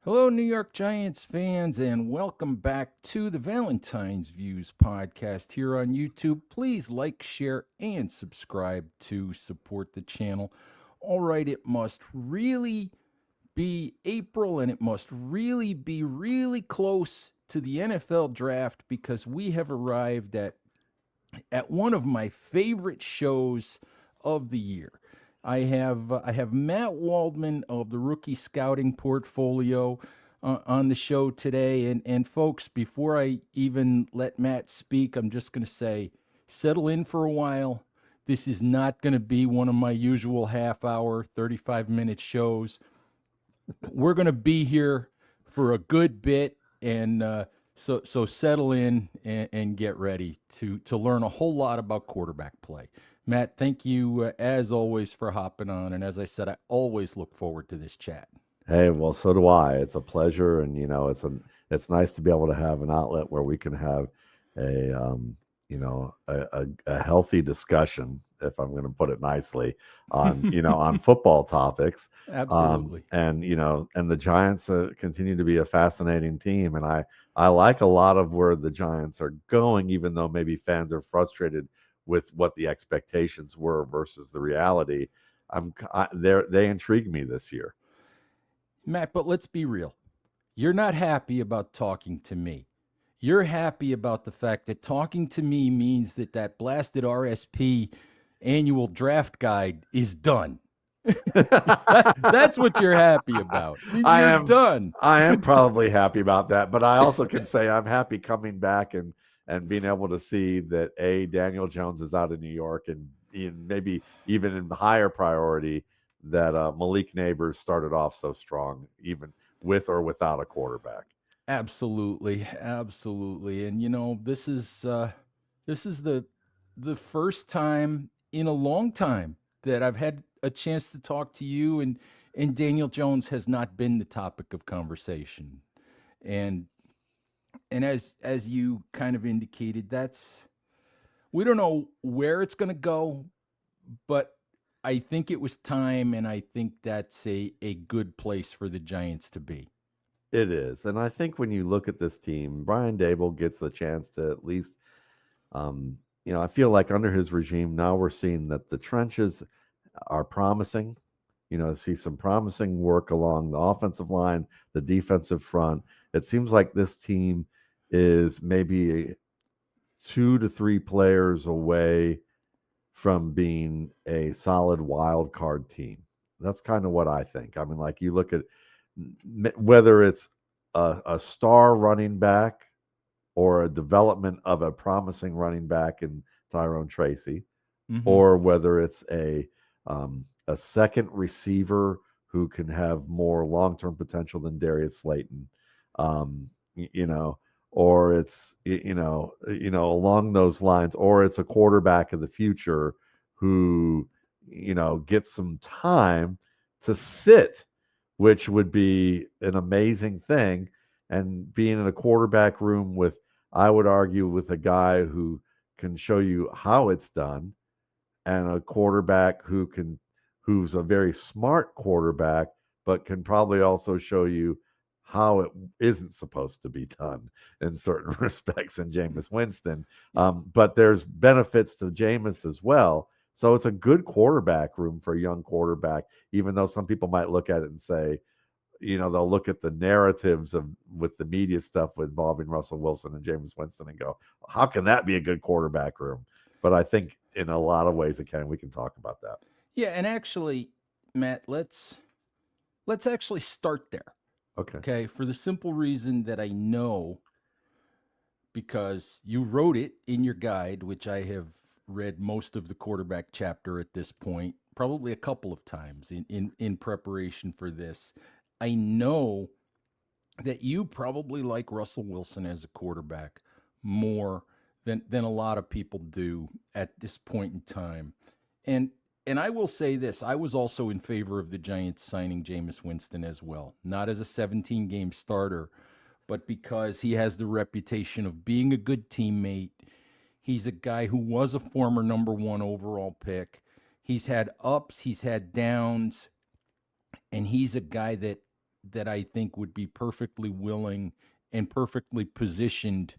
Hello, New York Giants fans, and welcome back to the Valentine's Views podcast here on YouTube. Please like, share, and subscribe to support the channel. All right, it must really be April and it must really be really close to the NFL draft because we have arrived at one of my favorite shows of the year. I have Matt Waldman of the Rookie Scouting Portfolio on the show today, and folks, before I even let Matt speak, I'm just going to say, settle in for a while. This is not going to be one of my usual half hour, 35-minute shows. We're going to be here for a good bit, and so settle in and get ready to learn a whole lot about quarterback play. Matt, thank you as always for hopping on, and as I said, I always look forward to this chat. Hey, well, so do I. It's a pleasure, and it's nice to be able to have an outlet where we can have a healthy discussion, if I'm going to put it nicely, on on football topics. Absolutely. And the Giants continue to be a fascinating team, and I like a lot of where the Giants are going, even though maybe fans are frustrated with what the expectations were versus the reality. They intrigue me this year. Matt, but let's be real. You're not happy about talking to me. You're happy about the fact that talking to me means that blasted RSP annual draft guide is done. That's what you're happy about. It means I you're am done. I am probably happy about that, but I also can say I'm happy coming back and being able to see that Daniel Jones is out in New York, and maybe even in higher priority that Malik Neighbors started off so strong, even with or without a quarterback. Absolutely, absolutely. And this is the first time in a long time that I've had a chance to talk to you, and Daniel Jones has not been the topic of conversation. And as you kind of indicated, that's we don't know where it's going to go, but I think it was time, and I think that's a good place for the Giants to be. It is, and I think when you look at this team, Brian Dable gets a chance to at least I feel like under his regime, now we're seeing that the trenches are promising. See some promising work along the offensive line, the defensive front. It seems like this team is maybe 2 to 3 players away from being a solid wild card team. That's kind of what I think. I mean, like you look at whether it's a star running back or a development of a promising running back in Tyrone Tracy, Mm-hmm. or whether it's a second receiver who can have more long term potential than Darius Slayton, y- you know, or it's along those lines, or it's a quarterback of the future who gets some time to sit, which would be an amazing thing, and being in a quarterback room with, I would argue, with a guy who can show you how it's done, and a quarterback who's a very smart quarterback, but can probably also show you how it isn't supposed to be done in certain respects in Jameis Winston. But there's benefits to Jameis as well. So it's a good quarterback room for a young quarterback, even though some people might look at it and say, they'll look at the narratives of with the media stuff involving Russell Wilson and James Winston and go, how can that be a good quarterback room? But I think in a lot of ways it can. We can talk about that. Yeah, and actually, Matt, let's actually start there. Okay. Okay, for the simple reason that I know because you wrote it in your guide, which I have read most of the quarterback chapter at this point, probably a couple of times in preparation for this. I know that you probably like Russell Wilson as a quarterback more than a lot of people do at this point in time. And and I will say this, I was also in favor of the Giants signing Jameis Winston as well. Not as a 17-game starter, but because he has the reputation of being a good teammate. He's a guy who was a former number 1 overall pick. He's had ups, he's had downs, and he's a guy that that I think would be perfectly willing and perfectly positioned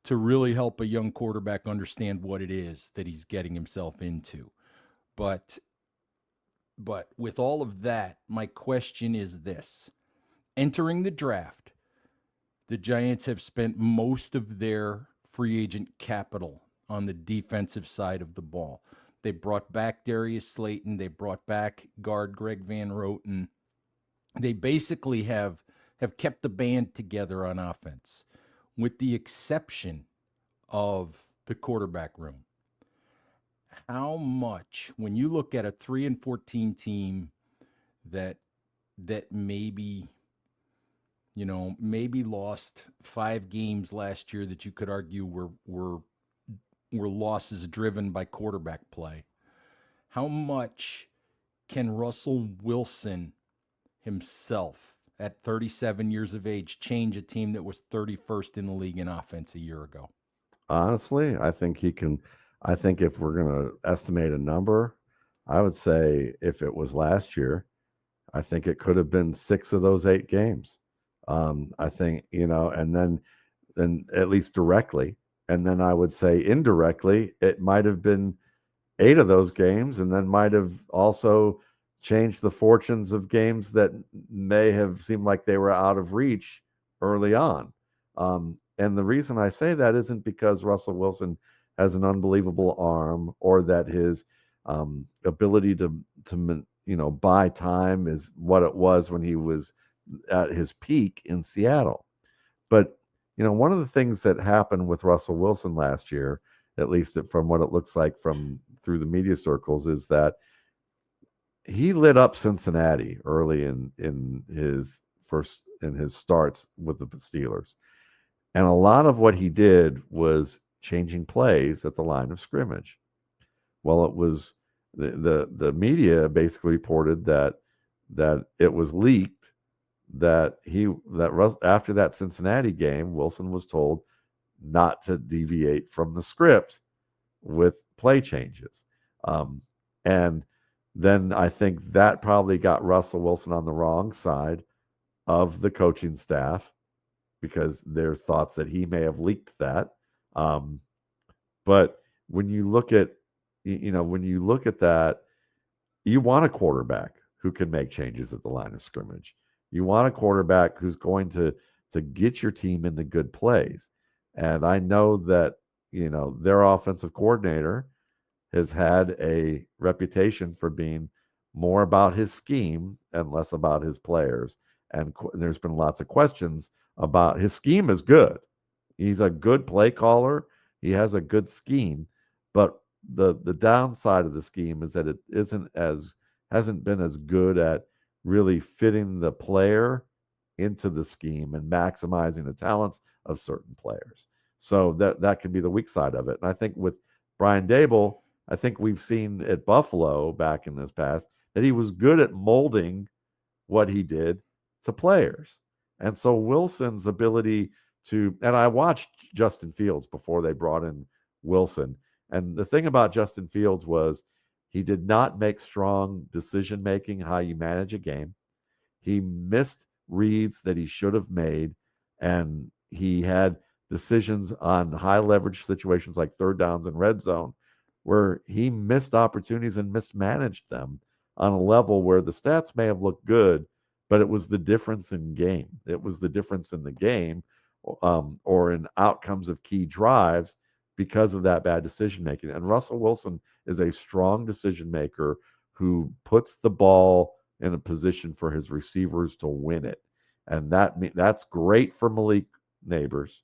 to really help a young quarterback understand what it is that he's getting himself into. But with all of that, my question is this. Entering the draft, the Giants have spent most of their free agent capital on the defensive side of the ball. They brought back Darius Slayton, they brought back guard Greg Van Roten. They basically have kept the band together on offense, with the exception of the quarterback room. How much, when you look at a 3-14 team that maybe, maybe lost 5 games last year that you could argue were losses driven by quarterback play, how much can Russell Wilson himself at 37 years of age change a team that was 31st in the league in offense a year ago? Honestly, I think he can. I think if we're going to estimate a number, I would say if it was last year, I think it could have been 6 of those 8 games. I think, and then at least directly, and then I would say indirectly, it might have been 8 of those games, and then might have also changed the fortunes of games that may have seemed like they were out of reach early on. And the reason I say that isn't because Russell Wilson has an unbelievable arm or that his ability to buy time is what it was when he was at his peak in Seattle. But one of the things that happened with Russell Wilson last year, at least from what it looks like from through the media circles, is that he lit up Cincinnati early in his starts with the Steelers. And a lot of what he did was changing plays at the line of scrimmage. Well, it was the media basically reported that it was leaked that after that Cincinnati game, Wilson was told not to deviate from the script with play changes. And then I think that probably got Russell Wilson on the wrong side of the coaching staff because there's thoughts that he may have leaked that. Um, but when you look at that, you want a quarterback who can make changes at the line of scrimmage. You want a quarterback who's going to get your team into good plays. And I know that their offensive coordinator has had a reputation for being more about his scheme and less about his players. And there's been lots of questions about his scheme is good. He's a good play caller. He has a good scheme, but the downside of the scheme is that it hasn't been as good at really fitting the player into the scheme and maximizing the talents of certain players. So that can be the weak side of it. And I think with Brian Dable, I think we've seen at Buffalo back in this past that he was good at molding what he did to players. And so Wilson's ability and I watched Justin Fields before they brought in Wilson. And the thing about Justin Fields was he did not make strong decision making how you manage a game. He missed reads that he should have made, and he had decisions on high leverage situations like third downs and red zone where he missed opportunities and mismanaged them on a level where the stats may have looked good, but it was the difference in game. It was the difference in the game or in outcomes of key drives because of that bad decision making. And Russell Wilson is a strong decision maker who puts the ball in a position for his receivers to win it. And that's great for Malik Neighbors.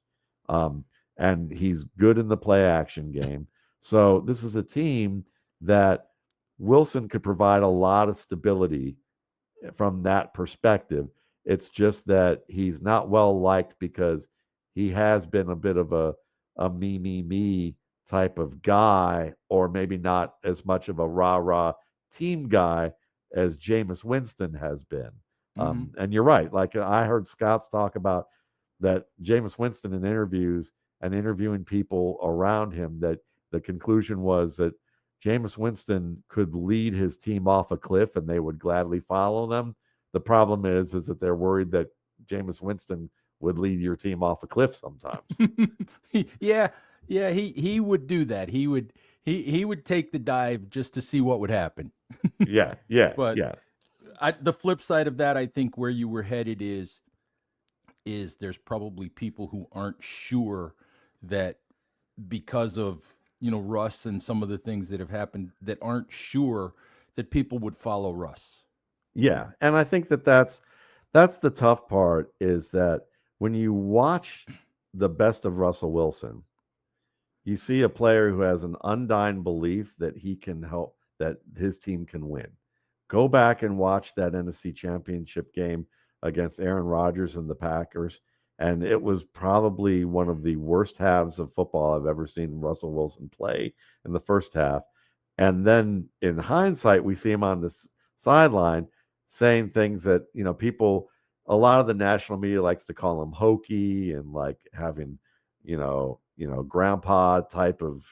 And he's good in the play action game. So this is a team that Wilson could provide a lot of stability from that perspective. It's just that he's not well liked because he has been a bit of a me type of guy, or maybe not as much of a rah-rah team guy as Jameis Winston has been. Mm-hmm. And you're right. Like I heard scouts talk about that Jameis Winston in interviews and interviewing people around him, that the conclusion was that Jameis Winston could lead his team off a cliff and they would gladly follow them. The problem is that they're worried that Jameis Winston would lead your team off a cliff sometimes. Yeah, yeah, he would do that. He would take the dive just to see what would happen. Yeah, yeah, But yeah, the flip side of that, I think where you were headed is there's probably people who aren't sure that because of Russ and some of the things that have happened that aren't sure that people would follow Russ. yeah. And I think that's the tough part is that when you watch the best of Russell Wilson, you see a player who has an undying belief that he can help, that his team can win. Go back and watch that NFC Championship game against Aaron Rodgers and the Packers. And it was probably one of the worst halves of football I've ever seen Russell Wilson play in the first half. And then in hindsight, we see him on the sideline saying things that, people, a lot of the national media likes to call him hokey and like having, grandpa type of,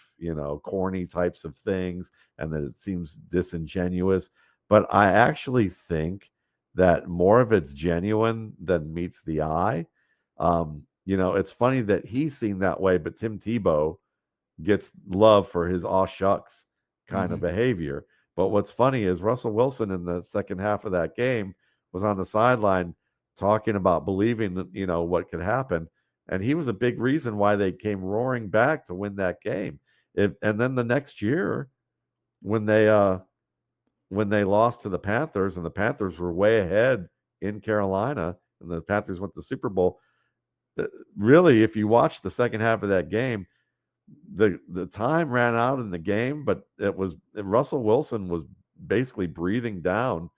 corny types of things, and that it seems disingenuous. But I actually think that more of it's genuine than meets the eye. It's funny that he's seen that way, but Tim Tebow gets love for his aw shucks kind of Mm-hmm. behavior. But what's funny is Russell Wilson in the second half of that game was on the sideline talking about believing that, what could happen. And he was a big reason why they came roaring back to win that game. And then the next year, when they lost to the Panthers, and the Panthers were way ahead in Carolina, and the Panthers went to the Super Bowl. uh, Really, if you watch the second half of that game, the time ran out in the game, but it was Russell Wilson was basically breathing down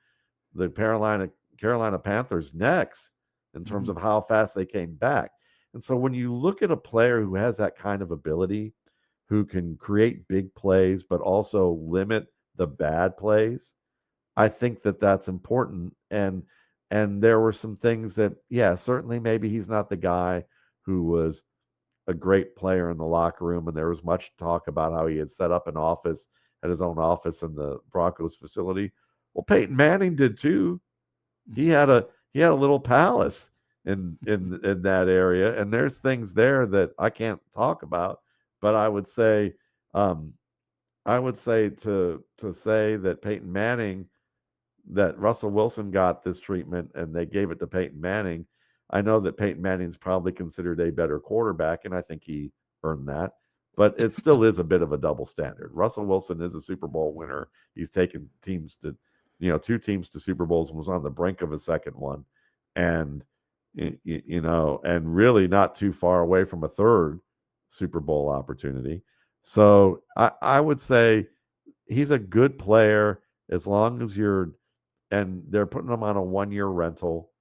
the Carolina Panthers' necks in terms Mm-hmm. of how fast they came back. And so when you look at a player who has that kind of ability, who can create big plays but also limit the bad plays, I think that that's important. And there were some things that, yeah, certainly maybe he's not the guy who was a great player in the locker room, and there was much talk about how he had set up an office, had his own office in the Broncos facility. Well, Peyton Manning did too. He had a little palace in that area, and there's things there that I can't talk about, but um, I would say to say that Peyton Manning, that Russell Wilson got this treatment and they gave it to Peyton Manning. I know that Peyton Manning's probably considered a better quarterback, and I think he earned that. But it still is a bit of a double standard. Russell Wilson is a Super Bowl winner. He's taken teams to, two teams to Super Bowls, and was on the brink of a second one, and and really not too far away from a third Super Bowl opportunity. So I would say he's a good player as long as you're, and they're putting him on a 1 year rental,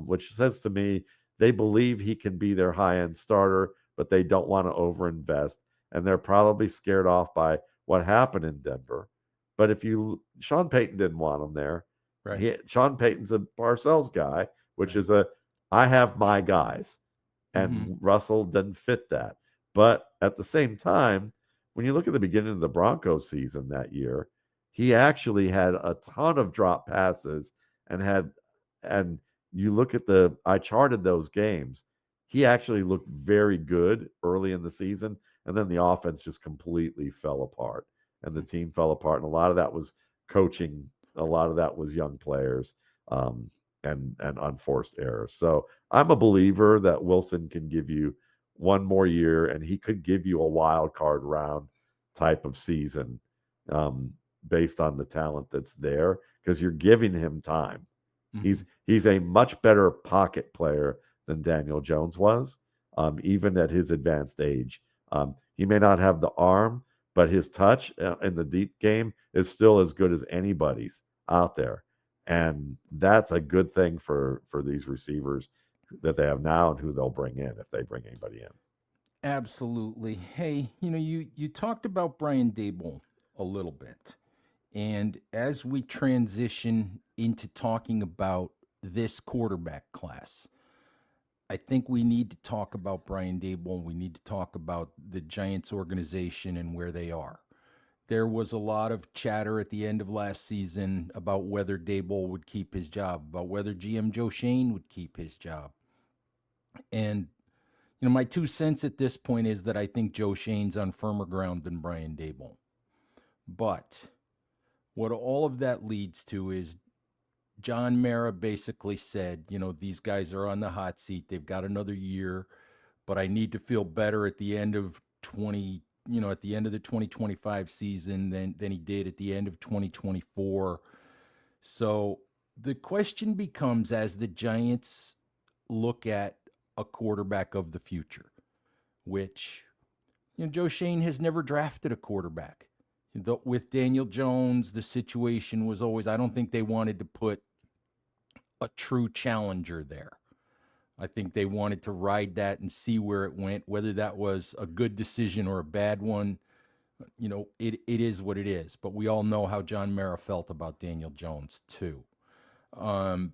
which says to me they believe he can be their high end starter, but they don't want to overinvest, and they're probably scared off by what happened in Denver. But if you, Sean Payton didn't want him there. Right. Sean Payton's a Parcells guy, which Right. is I have my guys, Mm-hmm. and Russell doesn't fit that. But at the same time, when you look at the beginning of the Broncos season that year, he actually had a ton of drop passes, and had, and you look at I charted those games. He actually looked very good early in the season, and then the offense just completely fell apart, and the team fell apart, and a lot of that was coaching, a lot of that was young players, um, and unforced errors. So I'm a believer that Wilson can give you one more year, and he could give you a wild card round type of season, um, based on the talent that's there, because you're giving him time. Mm-hmm. He's a much better pocket player than Daniel Jones was, even at his advanced age. He may not have the arm, but his touch in the deep game is still as good as anybody's out there, and that's a good thing for these receivers that they have now, and who they'll bring in if they bring anybody in. Absolutely. Hey, you talked about Brian Dable a little bit. And as we transition into talking about this quarterback class, I think we need to talk about Brian Dable. We need to talk about the Giants organization and where they are. There was a lot of chatter at the end of last season about whether Daboll would keep his job, about whether GM Joe Shane would keep his job. And, my 2 cents at this point is that I think Joe Shane's on firmer ground than Brian Daboll. But what all of that leads to is John Mara basically said, these guys are on the hot seat. They've got another year, but I need to feel better at the end of at the end of the 2025 season than he did at the end of 2024. So the question becomes, as the Giants look at a quarterback of the future, which Joe Shane has never drafted a quarterback. With Daniel Jones, the situation was always, I don't think they wanted to put a true challenger there. I think they wanted to ride that and see where it went, whether that was a good decision or a bad one. It is what it is. But we all know how John Mara felt about Daniel Jones, too. The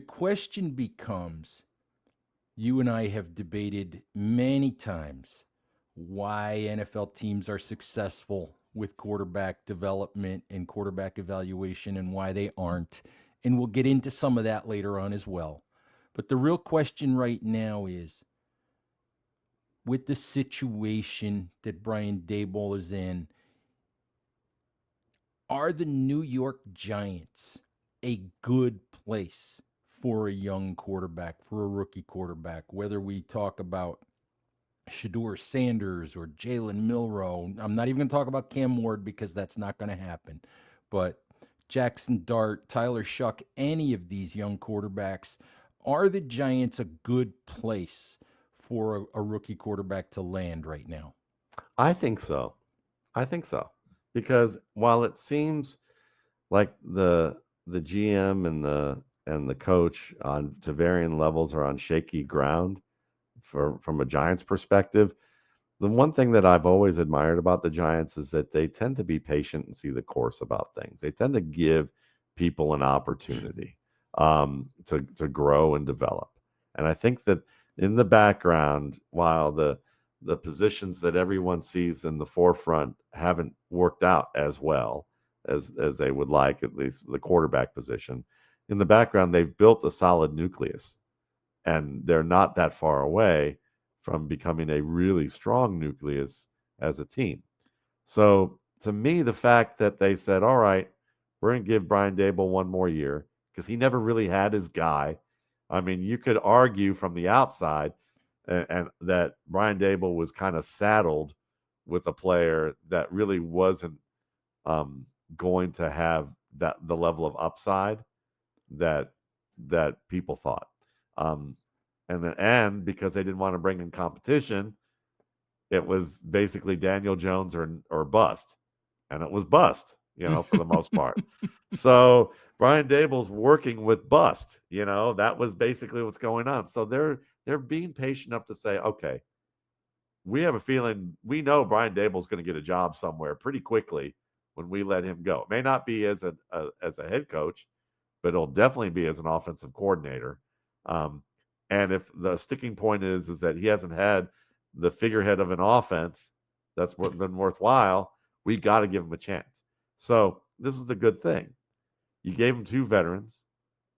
question becomes, you and I have debated many times why NFL teams are successful with quarterback development and quarterback evaluation and why they aren't. And we'll get into some of that later on as well. But the real question right now is, with the situation that Brian Daboll is in, are the New York Giants a good place for a young quarterback, for a rookie quarterback? Whether we talk about Shedeur Sanders or Jaylen Milroe, I'm not even going to talk about Cam Ward because that's not going to happen. But Jackson Dart, Tyler Shuck, any of these young quarterbacks, are the Giants a good place for a rookie quarterback to land right now? I think so. I think so. Because while it seems like the GM and the coach on to varying levels are on shaky ground from a Giants perspective, the one thing that I've always admired about the Giants is that they tend to be patient and see the course about things. They tend to give people an opportunity to grow and develop. And I think that in the background, while the positions that everyone sees in the forefront haven't worked out as well as they would like, at least the quarterback position, in the background they've built a solid nucleus, and they're not that far away from becoming a really strong nucleus as a team. So to me, the fact that they said, all right, we're going to give Brian Daboll one more year because he never really had his guy. I mean, you could argue from the outside and that Brian Daboll was kind of saddled with a player that really wasn't going to have the level of upside that people thought. And because they didn't want to bring in competition, it was basically Daniel Jones or bust, and it was bust, for the most part. So Brian Daboll's working with bust, that was basically what's going on. So they're being patient enough to say, okay, we have a feeling, we know Brian Daboll's going to get a job somewhere pretty quickly when we let him go. It may not be as a head coach, but it'll definitely be as an offensive coordinator. And if the sticking point is that he hasn't had the figurehead of an offense that's been worthwhile, we got to give him a chance. So this is the good thing. You gave him two veterans,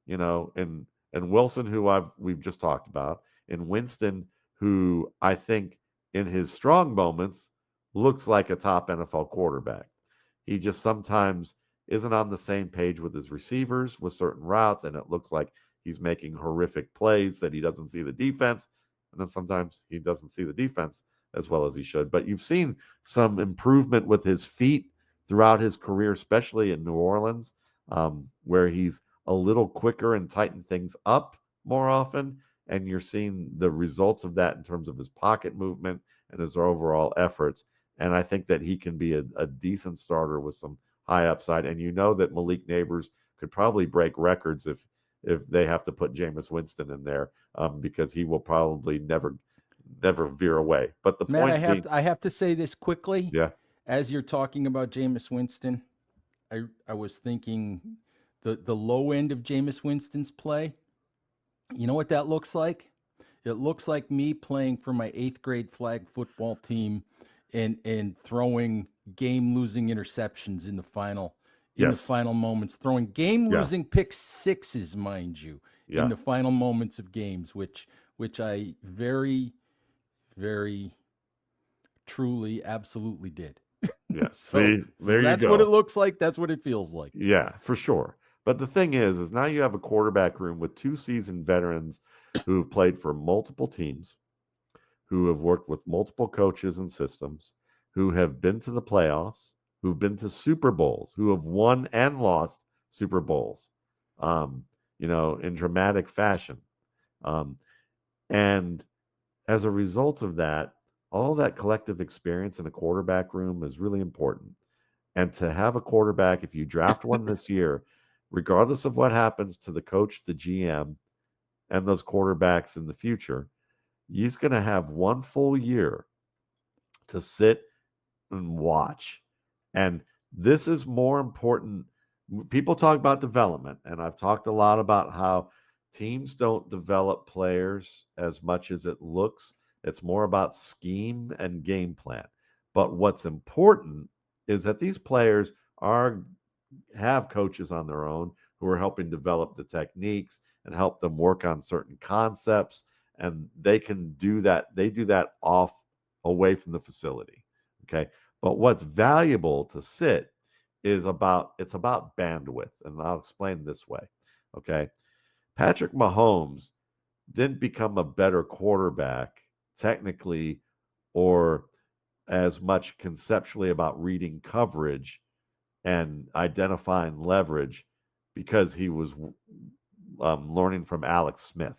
and Wilson, who we've just talked about, and Winston, who I think in his strong moments looks like a top NFL quarterback. He just sometimes isn't on the same page with his receivers with certain routes, and it looks like he's making horrific plays that he doesn't see the defense, and then sometimes he doesn't see the defense as well as he should. But you've seen some improvement with his feet throughout his career, especially in New Orleans, where he's a little quicker and tighten things up more often, and you're seeing the results of that in terms of his pocket movement and his overall efforts. And I think that he can be a decent starter with some high upside. And that Malik Neighbors could probably break records if they have to put Jameis Winston in there, because he will probably never veer away. But the Matt, point I have to say this quickly. yeah, As you're talking about Jameis Winston, I was thinking the low end of Jameis Winston's play. You know what that looks like? It looks like me playing for my 8th grade flag football team and throwing game losing interceptions in the Yes. final moments, throwing game Yeah. losing pick sixes, mind you, in Yeah. the final moments of games, which I very, very truly absolutely did. Yeah. so See, so there you that's what it go. looks like, that's what it feels like. Yeah, for sure. But the thing is now you have a quarterback room with two seasoned veterans who have played for multiple teams, who have worked with multiple coaches and systems, who have been to the playoffs, who've been to Super Bowls, who have won and lost Super Bowls, um, in dramatic fashion. Um, and as a result of that, all that collective experience in a quarterback room is really important. And to have a quarterback, if you draft one this year, regardless of what happens to the coach, the GM, and those quarterbacks in the future, he's going to have one full year to sit and watch. And this is more important. People talk about development, and I've talked a lot about how teams don't develop players as much as it looks. It's more about scheme and game plan. But what's important is that these players are have coaches on their own who are helping develop the techniques and help them work on certain concepts, and they can do that. They do that off away from the facility. Okay. But what's valuable to sit is about bandwidth. And I'll explain this way. Okay. Patrick Mahomes didn't become a better quarterback technically or as much conceptually about reading coverage and identifying leverage because he was learning from Alex Smith.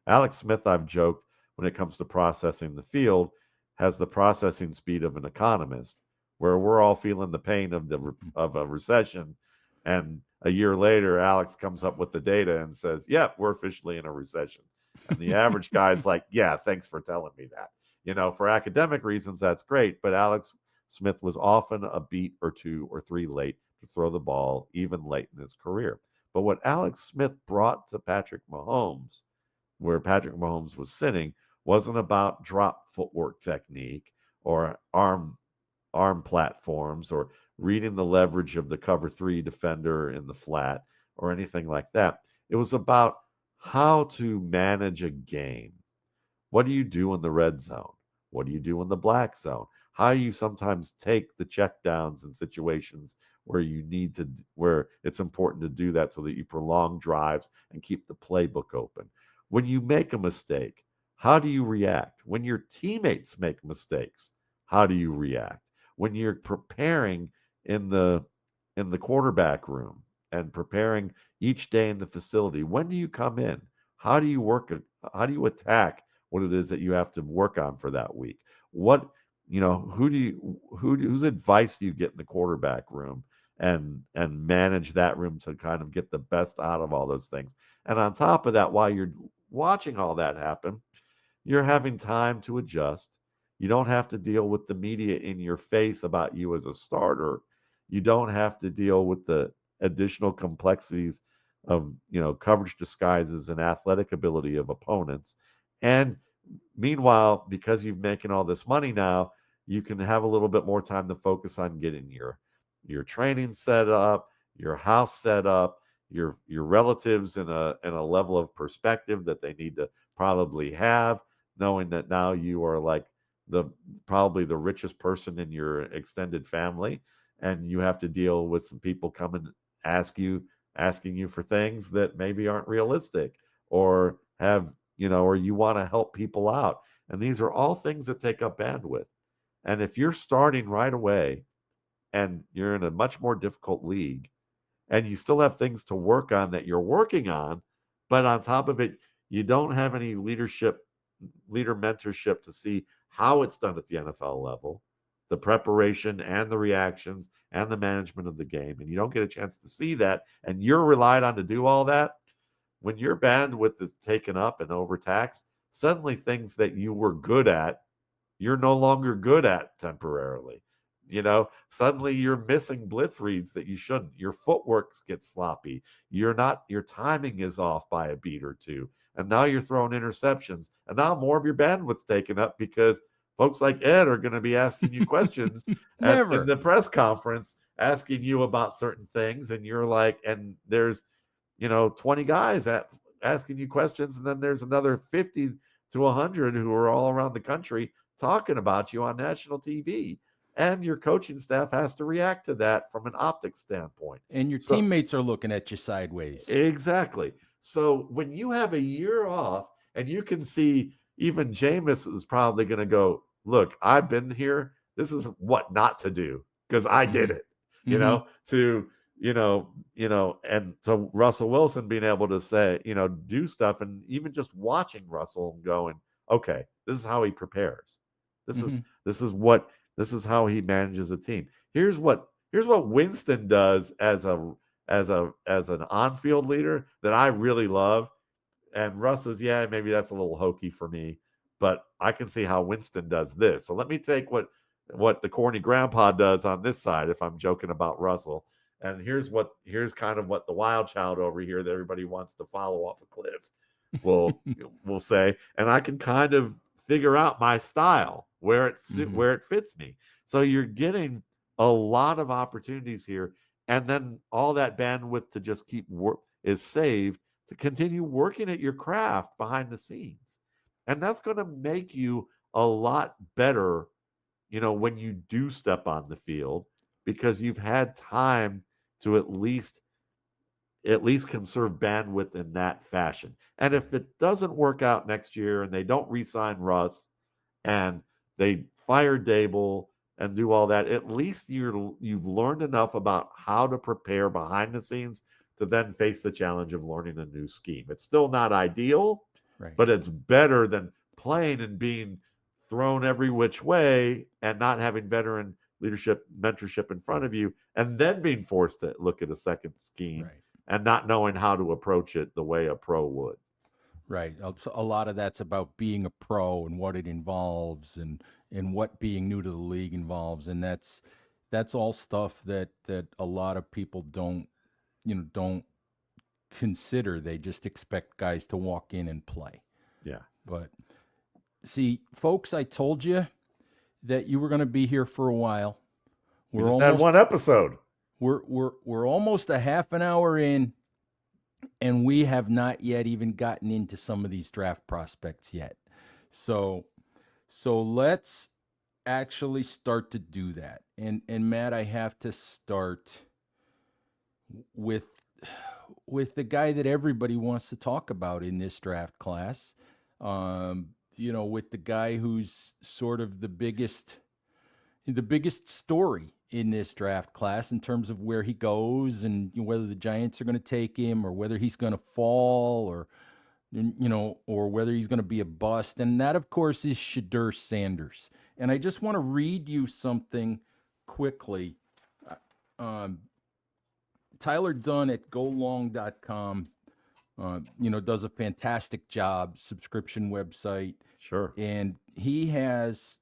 Alex Smith, I've joked, when it comes to processing the field, has the processing speed of an economist, where we're all feeling the pain of a recession, and a year later, Alex comes up with the data and says, "Yep, we're officially in a recession." And the average guy's like, "Yeah, thanks for telling me that." For academic reasons, that's great, but Alex Smith was often a beat or two or three late to throw the ball, even late in his career. But what Alex Smith brought to Patrick Mahomes, where Patrick Mahomes was sitting, wasn't about drop footwork technique or arm platforms or reading the leverage of the cover three defender in the flat or anything like that. It was about how to manage a game. What do you do in the red zone? What do you do in the black zone? How you sometimes take the checkdowns in situations where it's important to do that so that you prolong drives and keep the playbook open. When you make a mistake, how do you react? When your teammates make mistakes, how do you react? When you're preparing in the quarterback room and preparing each day in the facility, when do you come in? How do you work? How do you attack what it is that you have to work on for that week? What whose advice do you get in the quarterback room and manage that room to kind of get the best out of all those things? And on top of that, while you're watching all that happen, you're having time to adjust. You don't have to deal with the media in your face about you as a starter. You don't have to deal with the additional complexities of coverage disguises and athletic ability of opponents. And meanwhile, because you've making all this money now, you can have a little bit more time to focus on getting your training set up, your house set up, your relatives in a level of perspective that they need to probably have, knowing that now you are like the probably the richest person in your extended family, and you have to deal with some people coming ask you asking you for things that maybe aren't realistic or have or you want to help people out. And these are all things that take up bandwidth. And if you're starting right away and you're in a much more difficult league and you still have things to work on that you're working on, but on top of it, you don't have any leader mentorship to see how it's done at the NFL level, the preparation and the reactions and the management of the game, and you don't get a chance to see that, and you're relied on to do all that. When your bandwidth is taken up and overtaxed, suddenly things that you were good at, you're no longer good at temporarily. Suddenly you're missing blitz reads that you shouldn't. Your footwork gets sloppy. Your timing is off by a beat or two. And now you're throwing interceptions. And now more of your bandwidth's taken up because folks like Ed are going to be asking you questions in Never. the press conference, asking you about certain things, and you're like, and there's 20 guys asking you questions, and then there's another 50 to 100 who are all around the country talking about you on national TV, and your coaching staff has to react to that from an optics standpoint. And your So teammates are looking at you sideways. exactly. So when you have a year off, and you can see even Jameis is probably going to go, look, I've been here. This is what not to do because I did Mm-hmm. it. Mm-hmm. To and so Russell Wilson being able to say, do stuff, and even just watching Russell and going, okay, this is how he prepares. This Mm-hmm. is this is what this is how he manages a team. Here's what Winston does as an on-field leader that I really love. And Russ says, yeah, maybe that's a little hokey for me, but I can see how Winston does this. So let me take what the corny grandpa does on this side if I'm joking about Russell. And here's kind of what the wild child over here that everybody wants to follow off a cliff will will say, and I can kind of figure out my style Mm-hmm. where it fits me. So you're getting a lot of opportunities here, and then all that bandwidth to just keep work is saved to continue working at your craft behind the scenes. And that's going to make you a lot better, when you do step on the field, because you've had time to at least conserve bandwidth in that fashion. And if it doesn't work out next year and they don't re-sign Russ and they fire Dable and do all that, at least you've learned enough about how to prepare behind the scenes to then face the challenge of learning a new scheme. It's still not ideal, Right. but it's better than playing and being thrown every which way and not having veteran leadership mentorship in front of you, and then being forced to look at a second scheme Right. and not knowing how to approach it the way a pro would. Right. A lot of that's about being a pro and what it involves, and what being new to the league involves, and that's all stuff that a lot of people don't consider. They just expect guys to walk in and play. Yeah. But see, folks, I told you that you were going to be here for a while. We We're just had almost one episode. we're almost a half an hour in, and we have not yet even gotten into some of these draft prospects yet. So let's actually start to do that. And Matt, I have to start with the guy that everybody wants to talk about in this draft class. With the guy who's sort of the biggest story in this draft class in terms of where he goes, and whether the Giants are going to take him, or whether he's going to fall, or whether he's going to be a bust. And that, of course, is Shedeur Sanders. And I just want to read you something quickly. Um, Tyler Dunn at golong.com, does a fantastic job, subscription website. Sure. And he has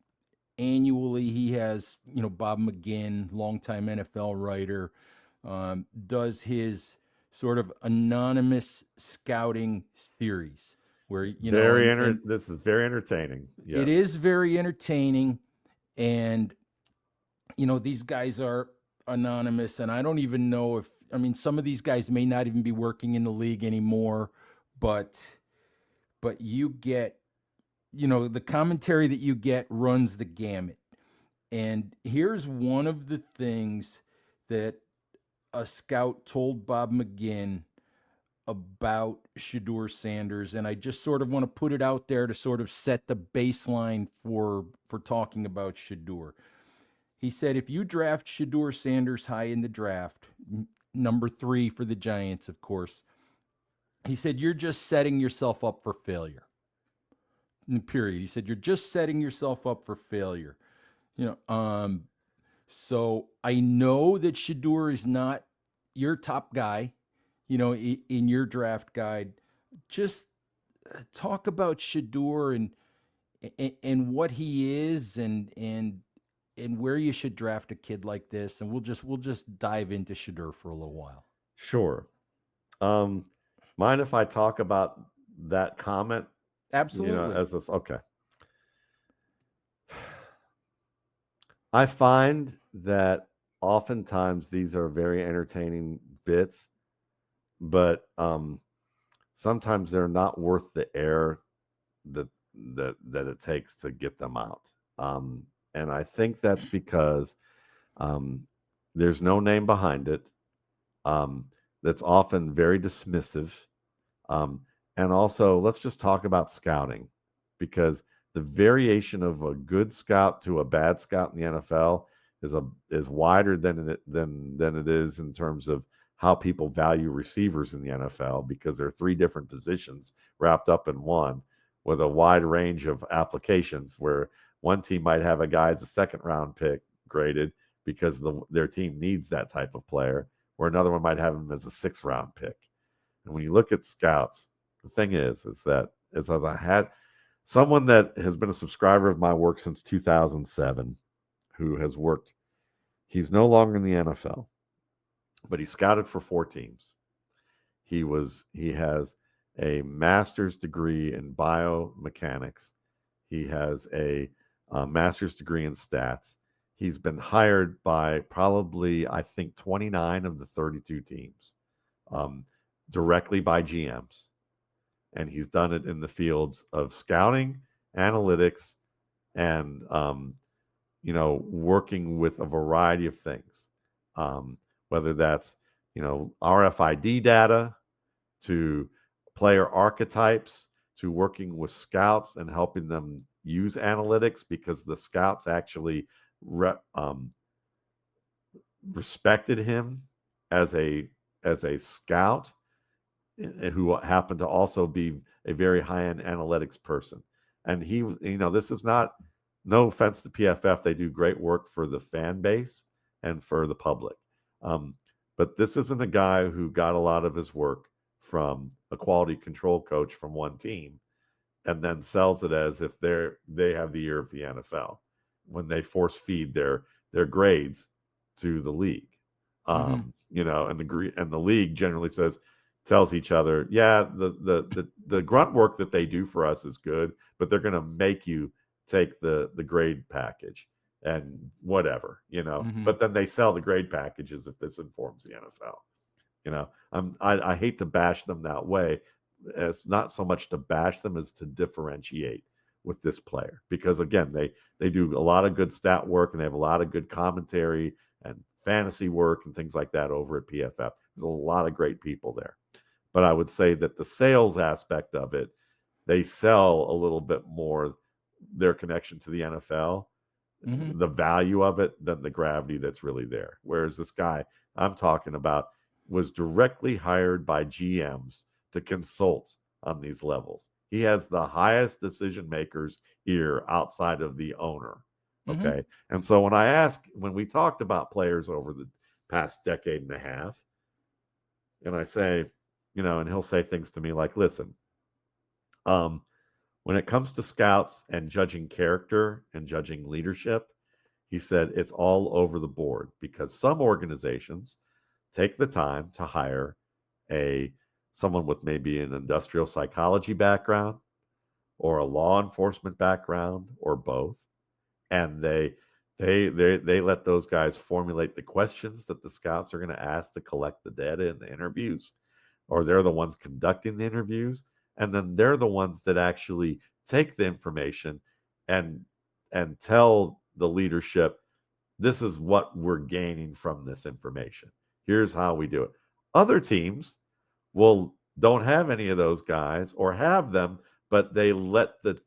Bob McGinn, longtime NFL writer, does his sort of anonymous scouting theories where, and This is very entertaining. it Yes. is very entertaining. And, these guys are anonymous, and I don't even know if, some of these guys may not even be working in the league anymore, but you get, the commentary that you get runs the gamut. And here's one of the things that a scout told Bob McGinn about Shedeur Sanders, and I just sort of want to put it out there to sort of set the baseline for talking about Shedeur. He said, if you draft Shedeur Sanders high in the draft, number 3 for the Giants, of course, he said, you're just setting yourself up for failure. Period. He said, you're just setting yourself up for failure. So I know that Shedeur is not your top guy, in your draft guide. Just talk about Shedeur and what he is, and where you should draft a kid like this, and we'll just dive into Shedeur for a little while. Sure. Um, Mind if I talk about that comment? Absolutely. As this, okay. I find that oftentimes these are very entertaining bits, but sometimes they're not worth the air that that it takes to get them out. Um, and I think that's because um, there's no name behind it. Um, that's often very dismissive. Um, and also, let's just talk about scouting because the variation of a good scout to a bad scout in the NFL is wider than it is in terms of how people value receivers in the NFL because there are three different positions wrapped up in one with a wide range of applications where one team might have a guy as a second round pick graded because their team needs that type of player, where another one might have him as a sixth round pick. And when you look at scouts, the thing is that as I had someone that has been a subscriber of my work since 2007, who has worked, he's no longer in the NFL, but he scouted for four teams. He has a master's degree in biomechanics. He has a master's degree in stats. He's been hired by probably, I think, 29 of the 32 teams, um, directly by GMs. And he's done it in the fields of scouting, analytics, and working with a variety of things, whether that's RFID data to player archetypes to working with scouts and helping them use analytics because the scouts actually respected him as a scout who happened to also be a very high-end analytics person. And this is not, no offense to PFF, they do great work for the fan base and for the public. Um, but this isn't a guy who got a lot of his work from a quality control coach from one team and then sells it as if they have the ear of the NFL when they force feed their grades to the league. Mm-hmm. And the league generally tells each other, yeah, the grunt work that they do for us is good, but they're going to make you take the grade package and whatever. Mm-hmm. But then they sell the grade packages if this informs the NFL. I hate to bash them that way. It's not so much to bash them as to differentiate with this player because again they do a lot of good stat work and they have a lot of good commentary and fantasy work and things like that over at PFF. There's a lot of great people there. But I would say that the sales aspect of it, they sell a little bit more their connection to the NFL, Mm-hmm. the value of it, than the gravity that's really there. Whereas this guy I'm talking about was directly hired by GMs to consult on these levels. He has the highest decision maker's ear outside of the owner. Mm-hmm. Okay. And so when we talked about players over the past decade and a half, and I say, and he'll say things to me like, listen, um, when it comes to scouts and judging character and judging leadership, he said it's all over the board because some organizations take the time to hire a someone with maybe an industrial psychology background or a law enforcement background or both, and they let those guys formulate the questions that the scouts are going to ask to collect the data in the interviews, or they're the ones conducting the interviews, and then they're the ones that actually take the information and tell the leadership, this is what we're gaining from this information. Here's how we do it. Other teams will don't have any of those guys or have them, but they let the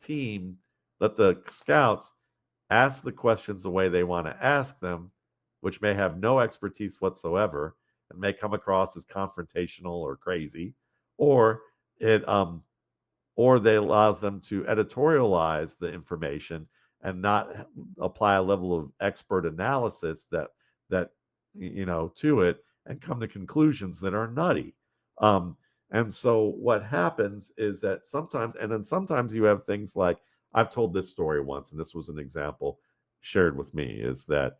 scouts ask the questions the way they want to ask them, which may have no expertise whatsoever and may come across as confrontational or crazy, or it or they allows them to editorialize the information and not apply a level of expert analysis that to it and come to conclusions that are nutty. Um, and so what happens is that sometimes you have things like I've told this story once, and this was an example shared with me is that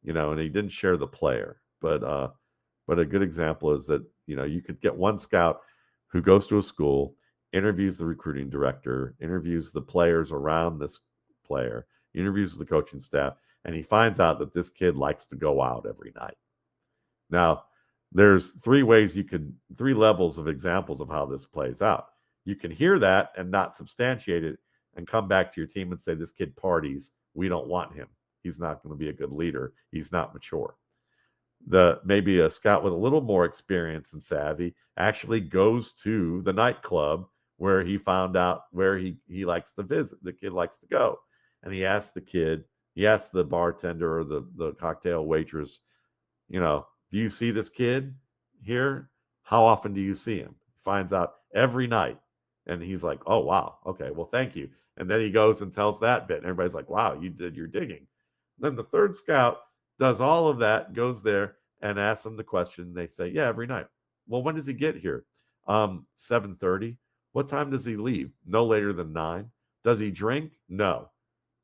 and he didn't share the player, but a good example is that you could get one scout who goes to a school, interviews the recruiting director, interviews the players around this player, interviews the coaching staff, and he finds out that this kid likes to go out every night. Now, there's three levels of examples of how this plays out. You can hear that and not substantiate it and come back to your team and say, this kid parties. We don't want him. He's not going to be a good leader. He's not mature. Maybe a scout with a little more experience and savvy actually goes to the nightclub where he found out where he likes to visit, the kid likes to go. And he asks the bartender or the cocktail waitress, do you see this kid here? How often do you see him? Finds out every night. And he's like, oh, wow. Okay, well, thank you. And then he goes and tells that bit. And everybody's like, wow, you did your digging. Then the third scout does all of that, goes there and asks them the question. They say, yeah, every night. Well, when does he get here? 7:30. What time does he leave? No later than 9. Does he drink? No.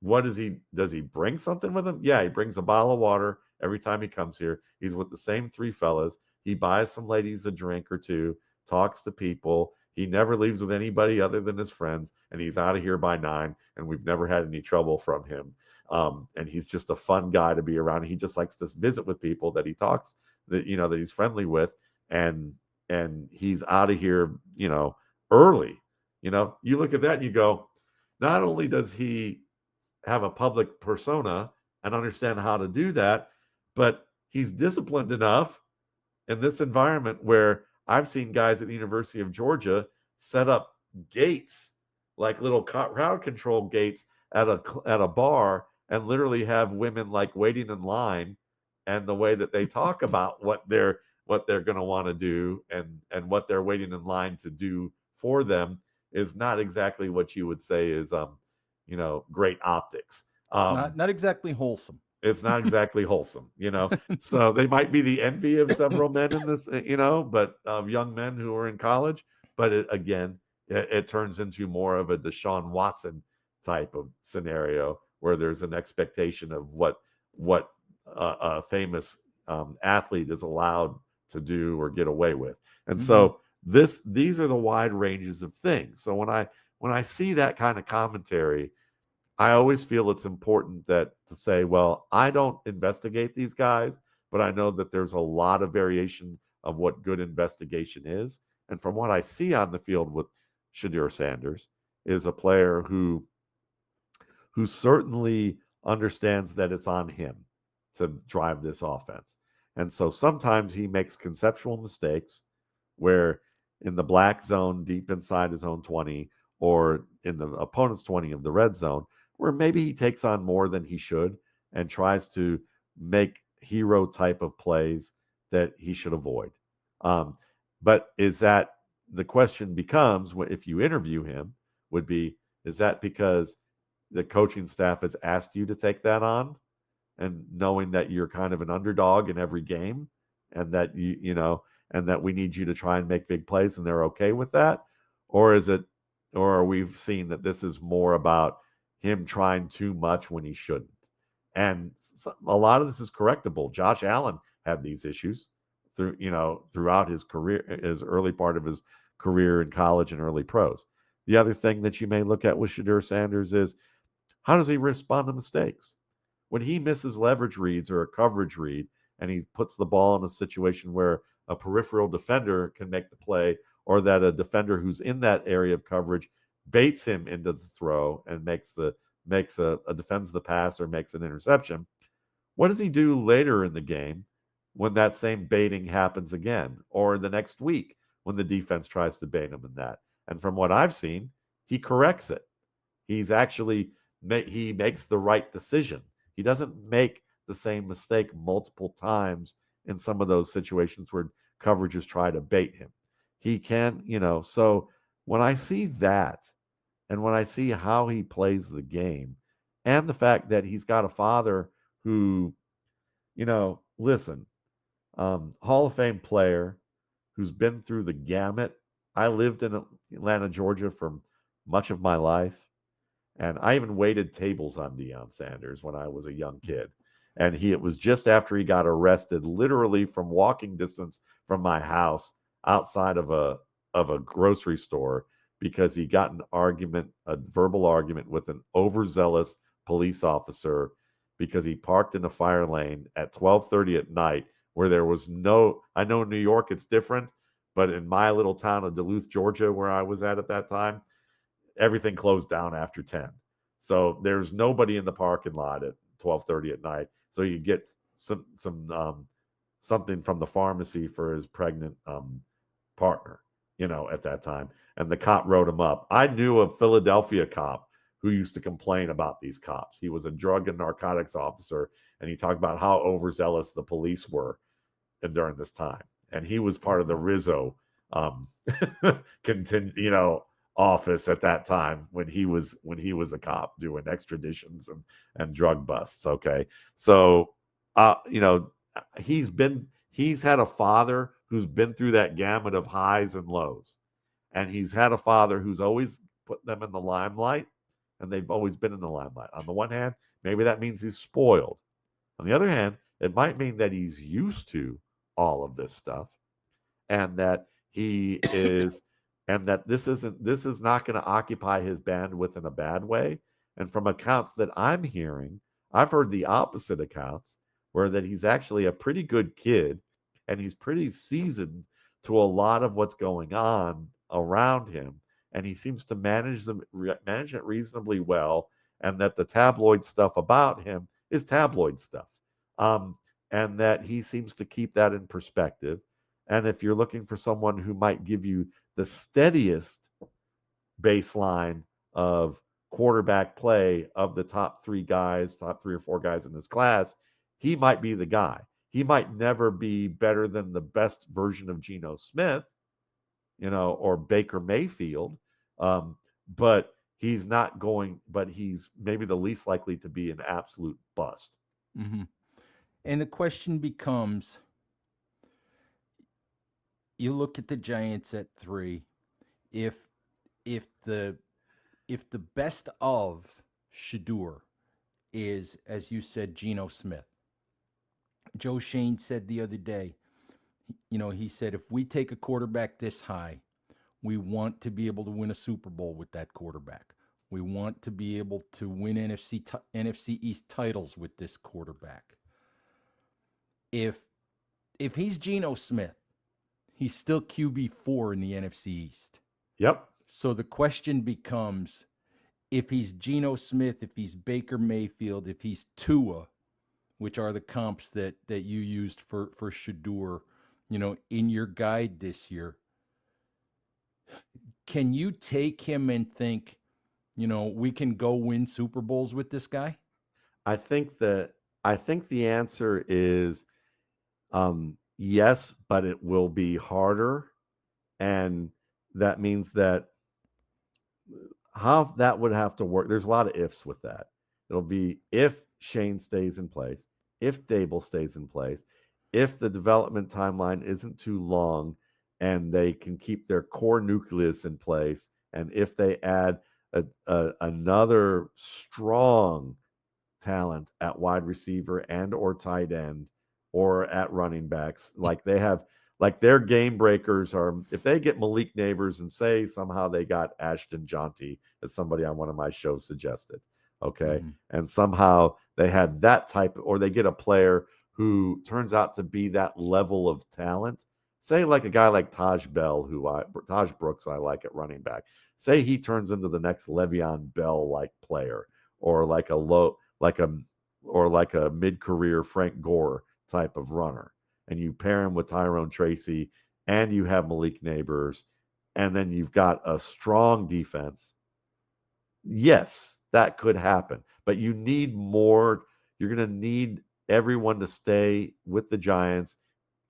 Does he bring something with him? Yeah, he brings a bottle of water every time he comes here. He's with the same 3 fellas. He buys some ladies a drink or two, talks to people. He never leaves with anybody other than his friends, and he's out of here by 9, and we've never had any trouble from him. And he's just a fun guy to be around. He just likes to visit with people that he talks that he's friendly with, and he's out of here, early. You look at that and you go, not only does he have a public persona and understand how to do that, but he's disciplined enough in this environment where I've seen guys at the University of Georgia set up gates, like little crowd control gates at a bar, and literally have women like waiting in line, and the way that they talk about what they're going to want to do and what they're waiting in line to do for them is not exactly what you would say is great optics. Not exactly wholesome. It's not exactly wholesome. So they might be the envy of several men in this, but of young men who are in college. But it turns into more of a Deshaun Watson type of scenario where there's an expectation of what a famous athlete is allowed to do or get away with. And so these are the wide ranges of things. So when I see that kind of commentary, I always feel it's important to say, well, I don't investigate these guys, but I know that there's a lot of variation of what good investigation is. And from what I see on the field with Shedeur Sanders, is a player who certainly understands that it's on him to drive this offense. And so sometimes he makes conceptual mistakes where in the black zone, deep inside his own 20, or in the opponent's 20 of the red zone, where maybe he takes on more than he should and tries to make hero type of plays that he should avoid. But is that the question becomes, if you interview him, would be, is that because the coaching staff has asked you to take that on, and knowing that you're kind of an underdog in every game, and that and that we need you to try and make big plays, and they're okay with that? Or are we seeing that this is more about him trying too much when he shouldn't? And a lot of this is correctable. Josh Allen had these issues throughout his career, his early part of his career in college and early pros. The other thing that you may look at with Shedeur Sanders is, how does he respond to mistakes? When he misses leverage reads or a coverage read, and he puts the ball in a situation where a peripheral defender can make the play, or that a defender who's in that area of coverage baits him into the throw and defends the pass or makes an interception, what does he do later in the game when that same baiting happens again, or the next week when the defense tries to bait him in that? And from what I've seen, he corrects it. He's actually he makes the right decision. He doesn't make the same mistake multiple times in some of those situations where coverages try to bait him. He can, so when I see that, and when I see how he plays the game, and the fact that he's got a father who, listen, Hall of Fame player who's been through the gamut. I lived in Atlanta, Georgia for much of my life. And I even waited tables on Deion Sanders when I was a young kid. And it was just after he got arrested, literally from walking distance from my house, outside of a grocery store, because he got a verbal argument with an overzealous police officer because he parked in a fire lane at 12:30 at night where there was no, I know in New York it's different, but in my little town of Duluth, Georgia, where I was at that time, everything closed down after 10. So there's nobody in the parking lot at 12:30 at night. So you get some something from the pharmacy for his pregnant partner, at that time. And the cop wrote him up. I knew a Philadelphia cop who used to complain about these cops. He was a drug and narcotics officer, and he talked about how overzealous the police were during this time. And he was part of the Rizzo um, office at that time when he was a cop doing extraditions and drug busts. Okay, so uh, you know he's had a father who's been through that gamut of highs and lows, and he's had a father who's always put them in the limelight, and they've always been in the limelight. On the one hand, maybe that means he's spoiled. On the other hand, it might mean that he's used to all of this stuff, and that he is and that this is not going to occupy his bandwidth in a bad way. And from accounts that I'm hearing, I've heard the opposite accounts, where that he's actually a pretty good kid, and he's pretty seasoned to a lot of what's going on around him, and he seems to manage it reasonably well, and that the tabloid stuff about him is tabloid stuff. um, and that he seems to keep that in perspective. And if you're looking for someone who might give you the steadiest baseline of quarterback play of the top top 3 or 4 guys in this class, he might be the guy. He might never be better than the best version of Geno Smith, or Baker Mayfield, um, but he's maybe the least likely to be an absolute bust. Hmm. And the question becomes, you look at the Giants at 3. If if the if the best of Shedeur is, as you said, Geno Smith. Joe Shane said the other day, he said, if we take a quarterback this high, we want to be able to win a Super Bowl with that quarterback. We want to be able to win NFC East titles with this quarterback. If if he's Geno Smith, he's still QB4 in the NFC East. Yep. So the question becomes, if he's Geno Smith, if he's Baker Mayfield, if he's Tua, which are the comps that you used for Shedeur, in your guide this year, can you take him and think, we can go win Super Bowls with this guy? I think the answer is yes, but it will be harder, and that means that how that would have to work. There's a lot of ifs with that. It'll be if Shane stays in place, if Dable stays in place, if the development timeline isn't too long, and they can keep their core nucleus in place, and if they add another strong talent at wide receiver and or tight end or at running backs. Like they have, like their game breakers are, if they get Malik Neighbors and say somehow they got Ashton Jonty, as somebody on one of my shows suggested, okay, Mm-hmm. and somehow they had that type, or they get a player who turns out to be that level of talent. Say like a guy like Taj Brooks, I like at running back. Say he turns into the next Le'Veon Bell like player, or like a mid-career Frank Gore type of runner, and you pair him with Tyrone Tracy, and you have Malik Neighbors, and then you've got a strong defense. Yes, that could happen, but you need more. You're going to need everyone to stay with the Giants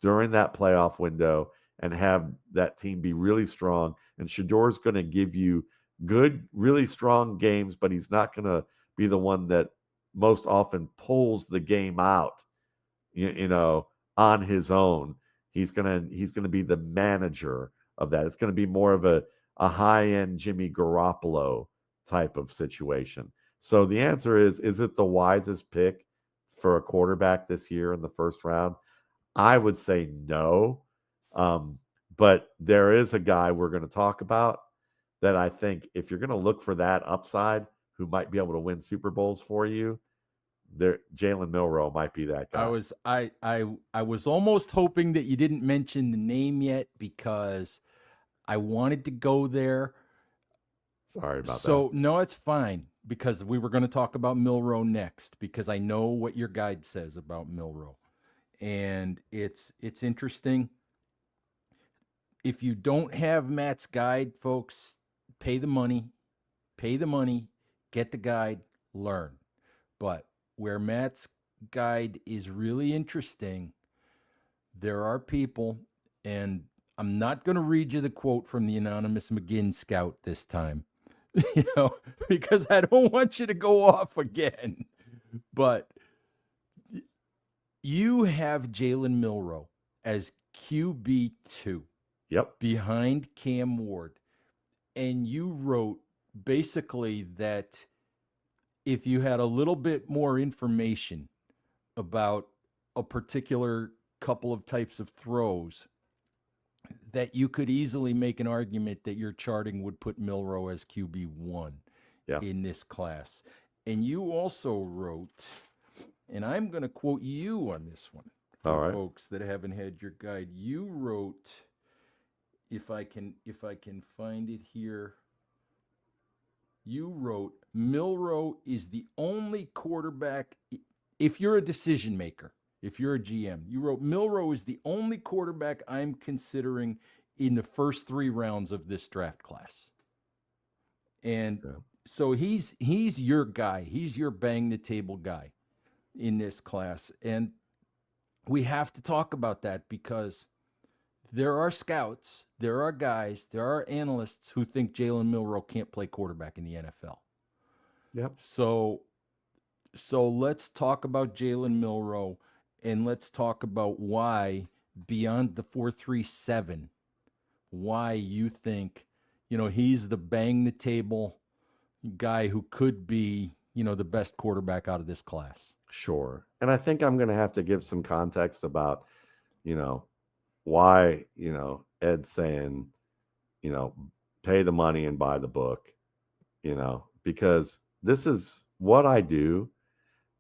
during that playoff window and have that team be really strong. And Shador's going to give you good, really strong games, but he's not going to be the one that most often pulls the game out, you know, on his own. He's gonna be the manager of that. It's gonna be more of a high end Jimmy Garoppolo type of situation. So the answer is it the wisest pick for a quarterback this year in the first round? I would say no. Um, but there is a guy we're going to talk about that I think if you're going to look for that upside, who might be able to win Super Bowls for you, there Jaylen Milroe might be that I guy. was I was almost hoping that you didn't mention the name yet because I wanted to go there. Sorry about that. So no, it's fine because we were going to talk about Milroe next because I know what your guide says about Milroe, and it's interesting. If you don't have Matt's guide, folks, pay the money, pay the money, get the guide, learn. But where Matt's guide is really interesting, there are people, and I'm not going to read you the quote from the anonymous McGinn scout this time, because I don't want you to go off again. But you have Jaylen Milroe as QB2 Yep. behind Cam Ward. And you wrote basically that if you had a little bit more information about a particular couple of types of throws, that you could easily make an argument that your charting would put Milroe as QB1 Yeah. in this class. And you also wrote, and I'm going to quote you on this one All for right. folks that haven't had your guide. You wrote, if I can find it here, you wrote Milroe is the only quarterback. If you're a decision maker, if you're a GM, you wrote Milroe is the only quarterback I'm considering in the first 3 rounds of this draft class. And Yeah. so he's your guy. He's your bang the table guy in this class. And we have to talk about that because there are scouts, there are guys, there are analysts who think Jaylen Milroe can't play quarterback in the NFL. Yep. So let's talk about Jaylen Milroe and let's talk about why beyond the 4.37, why you think, he's the bang the table guy who could be, the best quarterback out of this class. Sure. And I think I'm going to have to give some context about, you know, why, Ed's saying, you know, pay the money and buy the book, because this is what I do.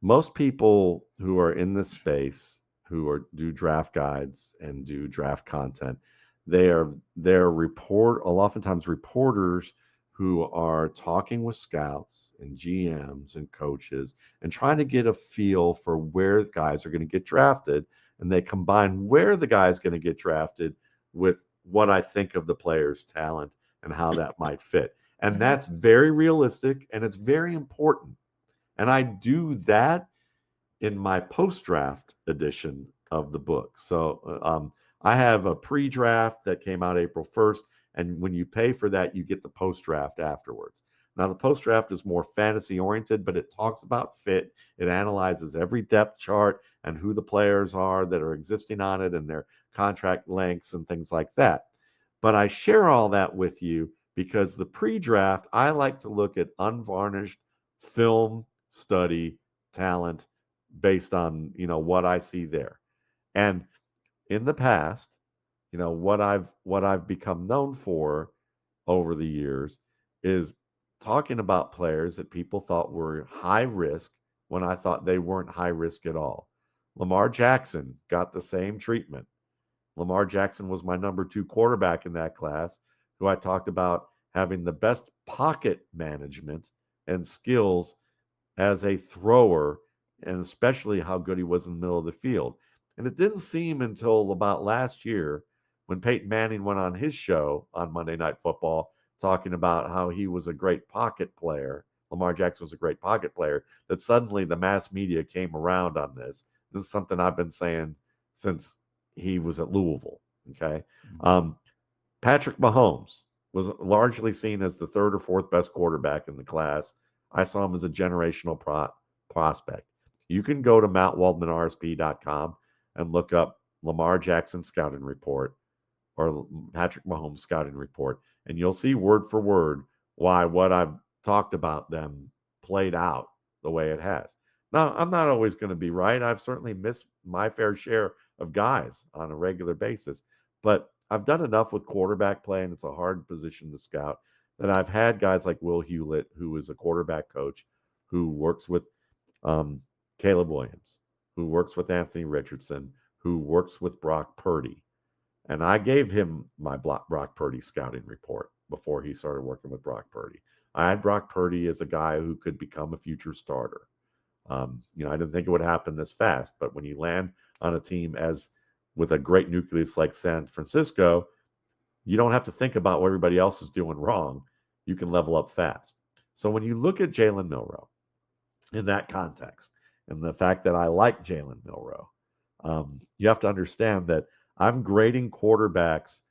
Most people who are in this space who do draft guides and do draft content, they're oftentimes reporters who are talking with scouts and GMs and coaches and trying to get a feel for where guys are going to get drafted, and they combine where the guy's going to get drafted with what I think of the player's talent and how that might fit. And that's very realistic and it's very important. And I do that in my post draft edition of the book. So I have a pre draft that came out April 1st. And when you pay for that, you get the post draft afterwards. Now, the post draft is more fantasy oriented, but it talks about fit. It analyzes every depth chart and who the players are that are existing on it and their contract lengths and things like that. But I share all that with you because the pre draft, I like to look at unvarnished film study talent based on what I see there. And in the past, what I've become known for over the years is talking about players that people thought were high risk when I thought they weren't high risk at all. Lamar Jackson got the same treatment. Lamar Jackson was my number 2 quarterback in that class, who I talked about having the best pocket management and skills as a thrower, and especially how good he was in the middle of the field. And it didn't seem until about last year when Peyton Manning went on his show on Monday Night Football talking about how he was a great pocket player. Lamar Jackson was a great pocket player, that suddenly the mass media came around on this. This is something I've been saying since he was at Louisville. Okay. Um, Patrick Mahomes was largely seen as the third or fourth best quarterback in the class. I saw him as a generational prospect. You can go to mountwaldmanrsp.com and look up Lamar Jackson scouting report or Patrick Mahomes scouting report, and you'll see word for word why what I've talked about them played out the way it has. Now, I'm not always going to be right. I've certainly missed my fair share of guys on a regular basis, but I've done enough with quarterback play, and it's a hard position to scout, that I've had guys like Will Hewlett, who is a quarterback coach who works with Caleb Williams, who works with Anthony Richardson, who works with Brock Purdy. And I gave him my Brock Purdy scouting report before he started working with Brock Purdy. I had Brock Purdy as a guy who could become a future starter. I didn't think it would happen this fast, but when you land on a team as with a great nucleus like San Francisco, you don't have to think about what everybody else is doing wrong. You can level up fast. So when you look at Jaylen Milroe in that context, and the fact that I like Jaylen Milroe, you have to understand that I'm grading quarterbacks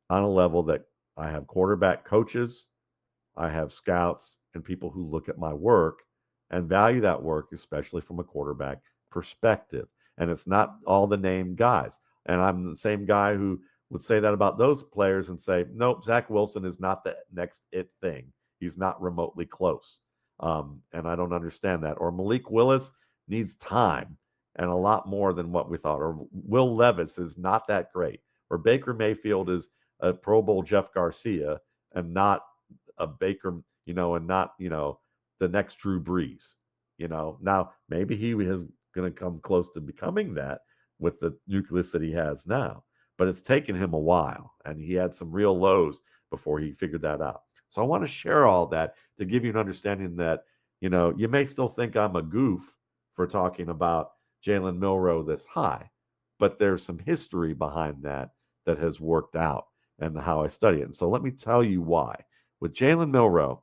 on a level that I have quarterback coaches, I have scouts, and people who look at my work and value that work, especially from a quarterback perspective. And it's not all the named guys. And I'm the same guy who would say that about those players and say, nope, Zach Wilson is not the next it thing. He's not remotely close. And I don't understand that. Or Malik Willis needs time and a lot more than what we thought. Or Will Levis is not that great. Or Baker Mayfield is a Pro Bowl Jeff Garcia and not a Baker, and not, the next Drew Brees. Now maybe he is going to come close to becoming that with the nucleus that he has now, but it's taken him a while, and he had some real lows before he figured that out. So I want to share all that to give you an understanding that, you may still think I'm a goof for talking about Jaylen Milroe this high, but there's some history behind that has worked out and how I study it. And so let me tell you why. With Jaylen Milroe,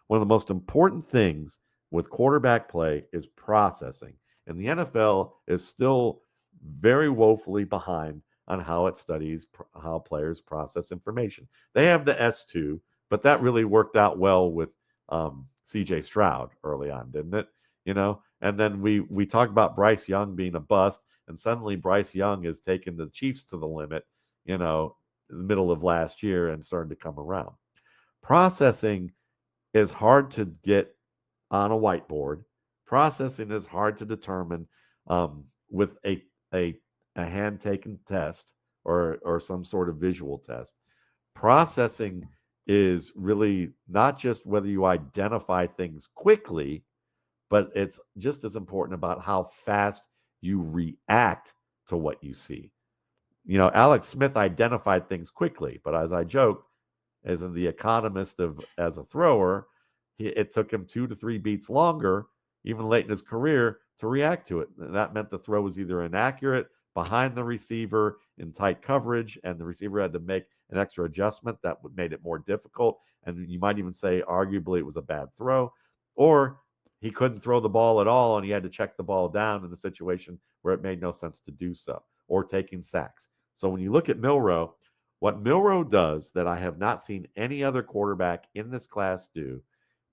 one of the most important things with quarterback play is processing. And the NFL is still very woefully behind on how it studies how players process information. They have the S2, but that really worked out well with CJ Stroud early on, didn't it? And then we talked about Bryce Young being a bust, and suddenly Bryce Young is taking the Chiefs to the limit, in the middle of last year and starting to come around. Processing is hard to get on a whiteboard. Processing is hard to determine with a hand taken test or some sort of visual test. Processing is really not just whether you identify things quickly, but it's just as important about how fast you react to what you see. Alex Smith identified things quickly, but as I joked, as in the economist of as a thrower, it took him 2 to 3 beats longer, even late in his career, to react to it. And that meant the throw was either inaccurate, behind the receiver, in tight coverage, and the receiver had to make an extra adjustment that made it more difficult. And you might even say, arguably, it was a bad throw, or he couldn't throw the ball at all, and he had to check the ball down in a situation where it made no sense to do so, or taking sacks. So when you look at Milroe, what Milroe does that I have not seen any other quarterback in this class do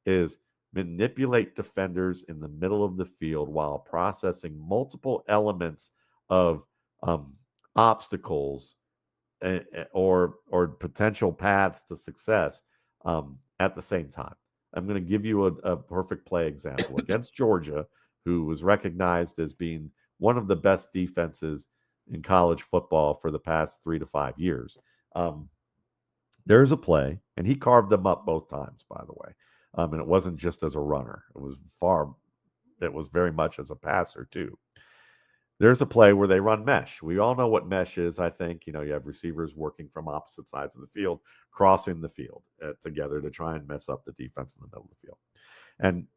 is manipulate defenders in the middle of the field while processing multiple elements of obstacles or potential paths to success at the same time. I'm going to give you a perfect play example against Georgia, who was recognized as being one of the best defenses in college football for the past 3 to 5 years. There's a play, and he carved them up both times, by the way. And it wasn't just as a runner; it was very much as a passer too. There's a play where they run mesh. We all know what mesh is. I think you have receivers working from opposite sides of the field, crossing the field together to try and mess up the defense in the middle of the field. And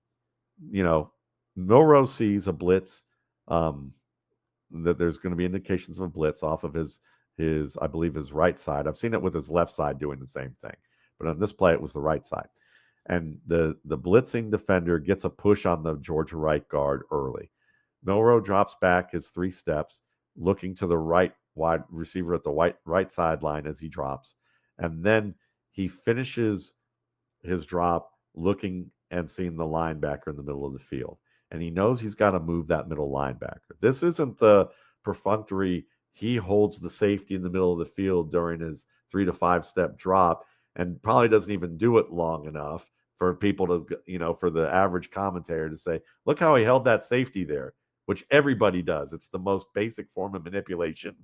Milroe sees a blitz. That there's going to be indications of a blitz off of his I believe his right side. I've seen it with his left side doing the same thing, but on this play it was the right side. And the blitzing defender gets a push on the Georgia right guard early. Milroe drops back his 3 steps, looking to the right wide receiver at the right sideline as he drops, and then he finishes his drop looking and seeing the linebacker in the middle of the field. And he knows he's got to move that middle linebacker. This isn't the perfunctory, he holds the safety in the middle of the field during his 3 to 5 step drop and probably doesn't even do it long enough for people to, for the average commentator to say, look how he held that safety there, which everybody does. It's the most basic form of manipulation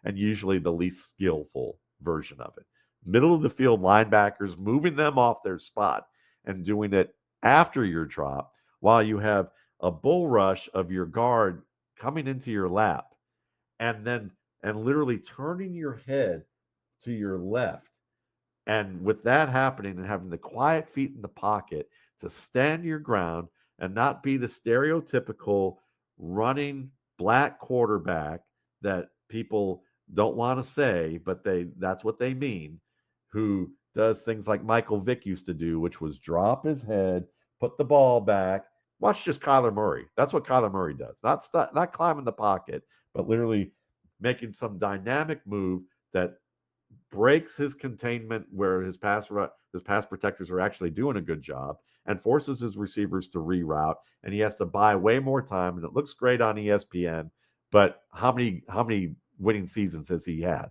and usually the least skillful version of it. Middle of the field linebackers, moving them off their spot and doing it after your drop while you have a bull rush of your guard coming into your lap, and then and literally turning your head to your left. And with that happening and having the quiet feet in the pocket to stand your ground and not be the stereotypical running black quarterback that people don't want to say, but that's what they mean, who does things like Michael Vick used to do, which was drop his head, put the ball back. Watch just Kyler Murray. That's what Kyler Murray does. Not climbing the pocket, but literally making some dynamic move that breaks his containment where his pass protectors are actually doing a good job and forces his receivers to reroute, and he has to buy way more time, and it looks great on ESPN, but how many winning seasons has he had?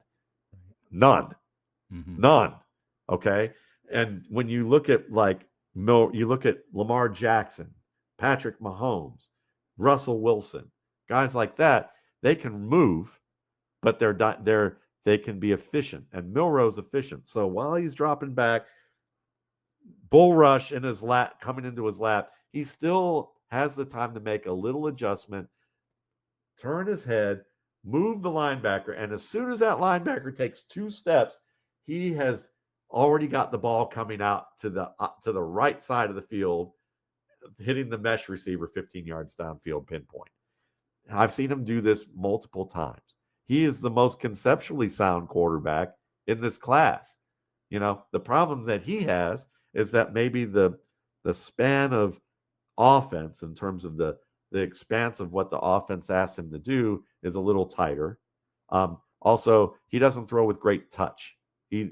None. Mm-hmm. None. Okay? And when you look at you look at Lamar Jackson, Patrick Mahomes, Russell Wilson, guys like that, they can move, but they can be efficient, and Milroe's efficient. So while he's dropping back, bull rush in his lap, coming into his lap, he still has the time to make a little adjustment, turn his head, move the linebacker, and as soon as that linebacker takes 2 steps, he has already got the ball coming out to the right side of the field, hitting the mesh receiver 15 yards downfield pinpoint. I've seen him do this multiple times. He is the most conceptually sound quarterback in this class. The problem that he has is that maybe the span of offense in terms of the expanse of what the offense asks him to do is a little tighter. Also, he doesn't throw with great touch. He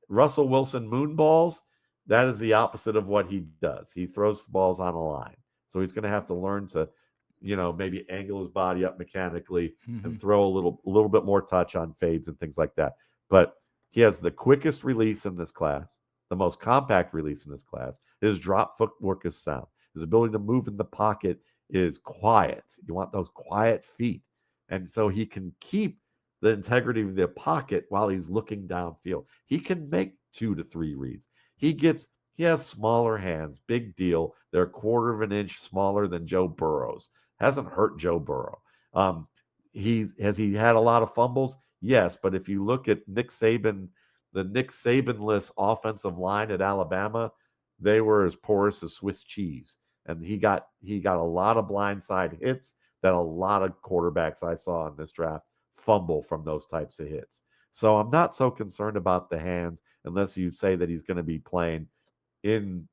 Russell Wilson moonballs. That is the opposite of what he does. He throws the balls on a line, so he's going to have to learn to, maybe angle his body up mechanically Mm-hmm. and throw a little bit more touch on fades and things like that. But he has the quickest release in this class, the most compact release in this class. His drop footwork is sound. His ability to move in the pocket is quiet. You want those quiet feet. And so he can keep the integrity of the pocket while he's looking downfield. He can make 2 to 3 reads. He has smaller hands, big deal. They're a quarter of an inch smaller than Joe Burrow's. Hasn't hurt Joe Burrow. Um, he had a lot of fumbles? Yes, but if you look at the Nick Saban-less offensive line at Alabama, they were as porous as Swiss cheese, and he got a lot of blindside hits that a lot of quarterbacks I saw in this draft fumble from those types of hits. So I'm not so concerned about the hands unless you say that he's going to be playing in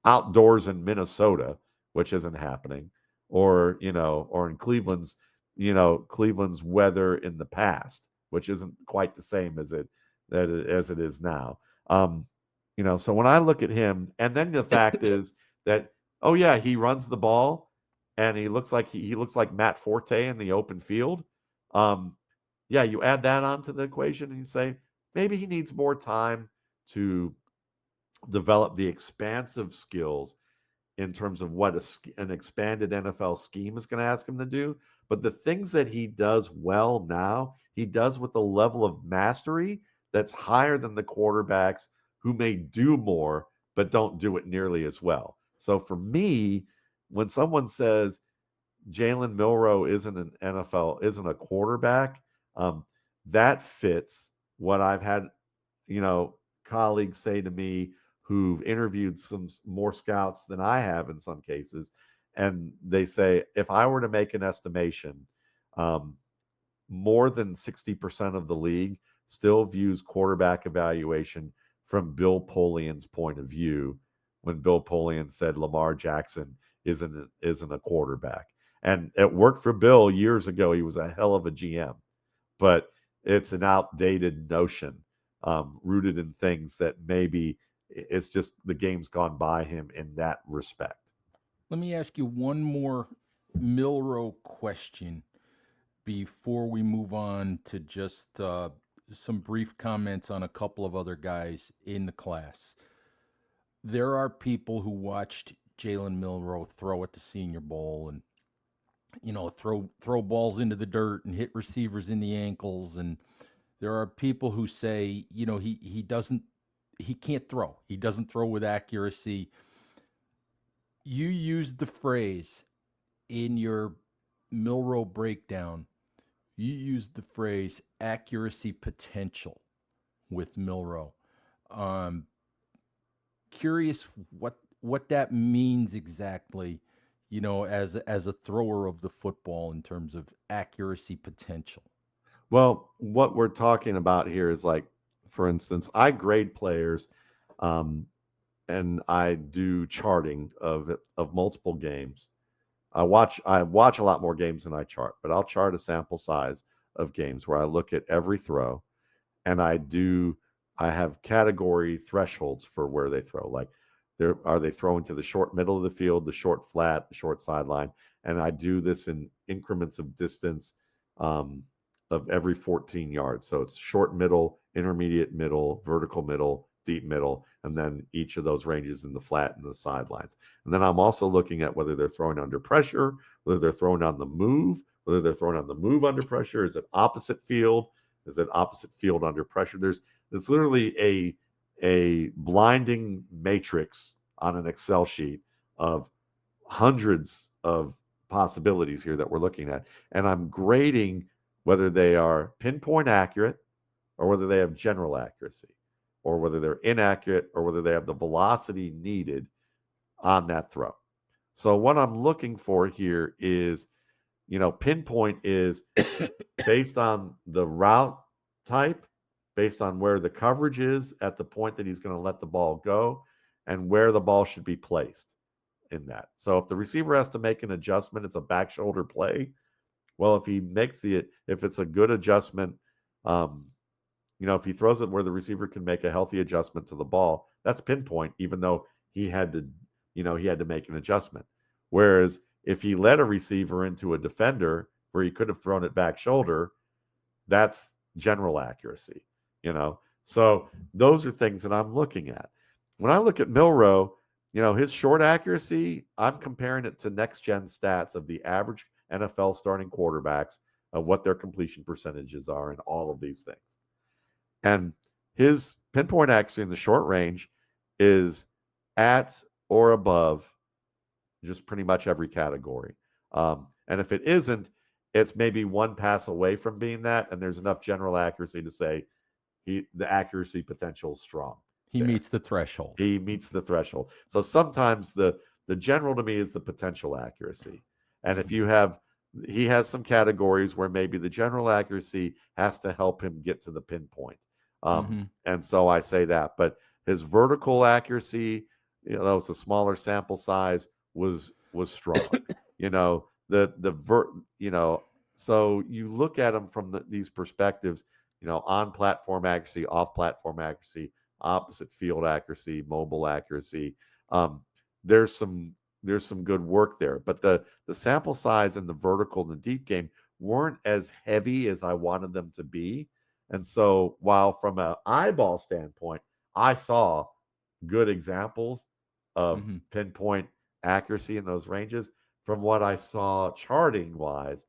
outdoors in Minnesota, which isn't happening, or in Cleveland's weather in the past, which isn't quite the same as it is now. So when I look at him, and then the fact is that, oh yeah, he runs the ball, and he looks like Matt Forte in the open field. Um, yeah, you add that onto the equation, and you say maybe he needs more time to develop the expansive skills in terms of what an expanded NFL scheme is going to ask him to do. But the things that he does well now, he does with a level of mastery that's higher than the quarterbacks who may do more but don't do it nearly as well. So for me, when someone says Jaylen Milroe isn't a quarterback, um, that fits what I've had you know, colleagues say to me who've interviewed some more scouts than I have in some cases, and they say if I were to make an estimation, um, more than 60% of the league still views quarterback evaluation from Bill Polian's point of view when Bill Polian said Lamar Jackson isn't a quarterback. And it worked for Bill years ago. He was a hell of a GM, but it's an outdated notion, rooted in things that maybe it's just the game's gone by him in that respect. Let me ask you one more Milroe question before we move on to just some brief comments on a couple of other guys in the class. There are people who watched Jaylen Milroe throw at the Senior Bowl and throw balls into the dirt and hit receivers in the ankles, and there are people who say he can't throw. He doesn't throw with accuracy. You used the phrase in your Milroe breakdown, you used the phrase accuracy potential with Milroe. Um, Curious what that means exactly, as a thrower of the football in terms of accuracy potential. Well, what we're talking about here is like, for instance, I grade players, um, and I do charting of multiple games. I watch a lot more games than I chart, but I'll chart a sample size of games where I look at every throw, and I have category thresholds for where they throw. Like, are they throwing to the short middle of the field, the short flat, the short sideline? And I do this in increments of distance, um, of every 14 yards. So it's short middle, intermediate middle, vertical middle, deep middle, and then each of those ranges in the flat and the sidelines. And then I'm also looking at whether they're throwing under pressure, whether they're throwing on the move, whether they're throwing on the move under pressure. Is it opposite field? Is it opposite field under pressure? It's literally a blinding matrix on an Excel sheet of hundreds of possibilities here that we're looking at. And I'm grading whether they are pinpoint accurate or whether they have general accuracy or whether they're inaccurate or whether they have the velocity needed on that throw. So what I'm looking for here is, pinpoint is based on the route type, based on where the coverage is at the point that he's going to let the ball go, and where the ball should be placed in that. So if the receiver has to make an adjustment, it's a back shoulder play. Well, if it's a good adjustment, um, if he throws it where the receiver can make a healthy adjustment to the ball, that's pinpoint, even though he had to make an adjustment. Whereas if he led a receiver into a defender where he could have thrown it back shoulder, that's general accuracy, you know. So those are things that I'm looking at. When I look at Milroe, his short accuracy, I'm comparing it to next gen stats of the average NFL starting quarterbacks, of what their completion percentages are and all of these things. And his pinpoint accuracy in the short range is at or above just pretty much every category. And if it isn't, it's maybe one pass away from being that, and there's enough general accuracy to say the accuracy potential is strong He there. meets the threshold. He meets the threshold. So sometimes the general to me is the potential accuracy, and if Mhm. you have he has some categories where maybe the general accuracy has to help him get to the pinpoint, Mhm. and so I say that. But his vertical accuracy, that was a smaller sample size, was strong. The vert, so you look at them from these perspectives, on platform accuracy, off platform accuracy, opposite field accuracy, mobile accuracy. Um, there's some good work there, but the sample size and the vertical and the deep game weren't as heavy as I wanted them to be. And so while from an eyeball standpoint, I saw good examples of Mhm. pinpoint accuracy in those ranges, from what I saw charting wise,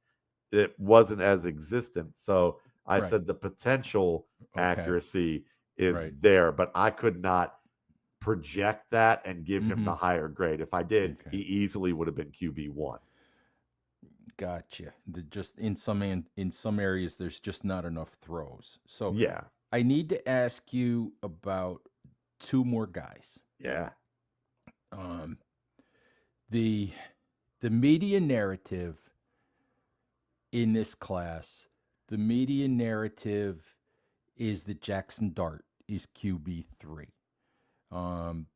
it wasn't as existent. So I Right. said the potential Okay. accuracy is Right. there, but I could not project that and give him the Mhm. higher grade. If I did, he Okay. easily would have been QB1. Gotcha. Just in some areas, there's just not enough throws. So Yeah. I need to ask you about two more guys. Yeah. Um, the the media narrative in this class, the media narrative is that Jackson Dart is QB3. Um,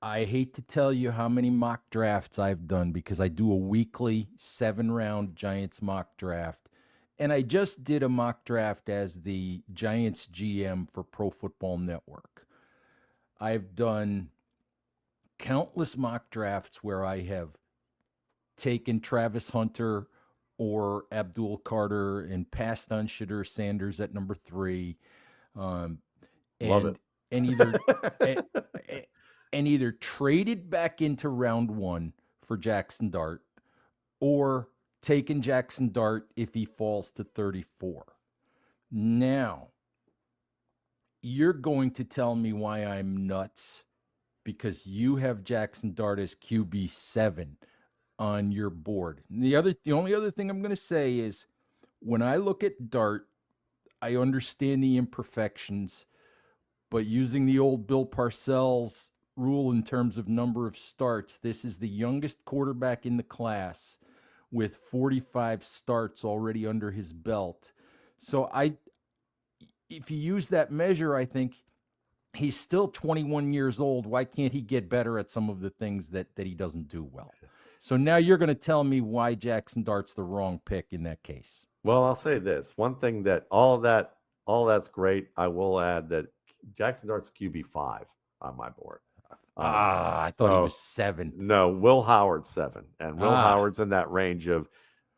I hate to tell you how many mock drafts I've done because I do a weekly 7 round Giants mock draft. And I just did a mock draft as the Giants GM for Pro Football Network. I've done countless mock drafts where I have taken Travis Hunter or Abdul Carter and passed on Shedeur Sanders at number 3, um, Love it. and and either and, and either traded back into round 1 for Jackson Dart or taken Jackson Dart if he falls to 34. Now, you're going to tell me why I'm nuts because you have Jackson Dart as QB7. on your board. And the only other thing I'm going to say is when I look at Dart, I understand the imperfections, but using the old Bill Parcells rule in terms of number of starts, this is the youngest quarterback in the class with 45 starts already under his belt. So if you use that measure, I think he's still 21 years old. Why can't he get better at some of the things that he doesn't do well? So now you're going to tell me why Jackson Dart's the wrong pick in that case. Well, I'll say this. One thing that all that's great. I will add that Jackson Dart's QB5 on my board. Um, I thought he was so 7. no, Will Howard's 7, and Will Ah, Howard's in that range of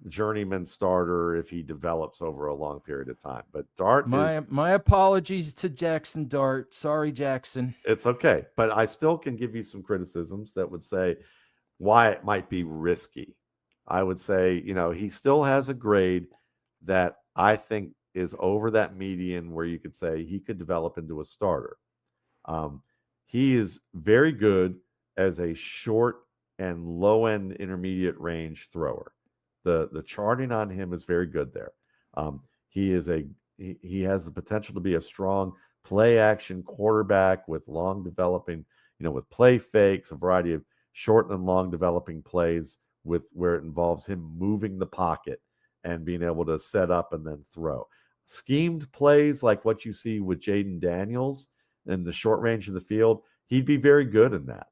journeyman starter if he develops over a long period of time. But Dart is my apologies to Jackson Dart. Sorry, Jackson. it's okay, but I still can give you some criticisms that would say why it might be risky. I would say, he still has a grade that I think is over that median where you could say he could develop into a starter. Um, he is very good as a short and low end intermediate range thrower. The charting on him is very good there. He is he has the potential to be a strong play action quarterback with long developing, with play fakes, a variety of short and long developing plays with where it involves him moving the pocket and being able to set up and then throw. Schemed plays like what you see with Jaden Daniels in the short range of the field, he'd be very good in that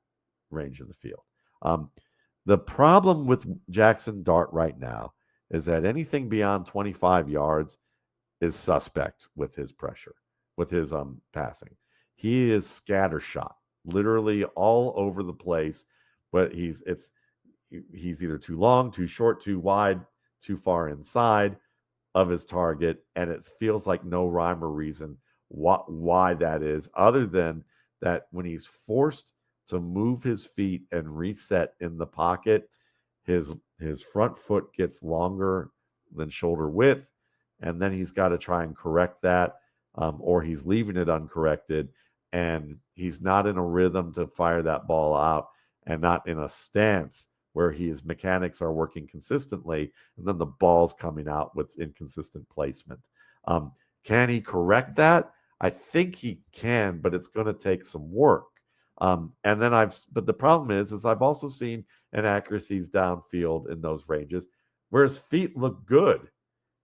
range of the field. Um, the problem with Jackson Dart right now is that anything beyond 25 yards is suspect with his pressure, with his passing. He is scattershot, literally all over the place. But he's either too long, too short, too wide, too far inside of his target, and it feels like no rhyme or reason why that is, other than that when he's forced to move his feet and reset in the pocket, his front foot gets longer than shoulder width, and then he's got to try and correct that, or he's leaving it uncorrected, and he's not in a rhythm to fire that ball out, and not in a stance where his mechanics are working consistently, and then the ball's coming out with inconsistent placement. Um, can he correct that? I think he can, but it's going to take some work. And then but the problem is I've also seen inaccuracies downfield in those ranges where his feet look good,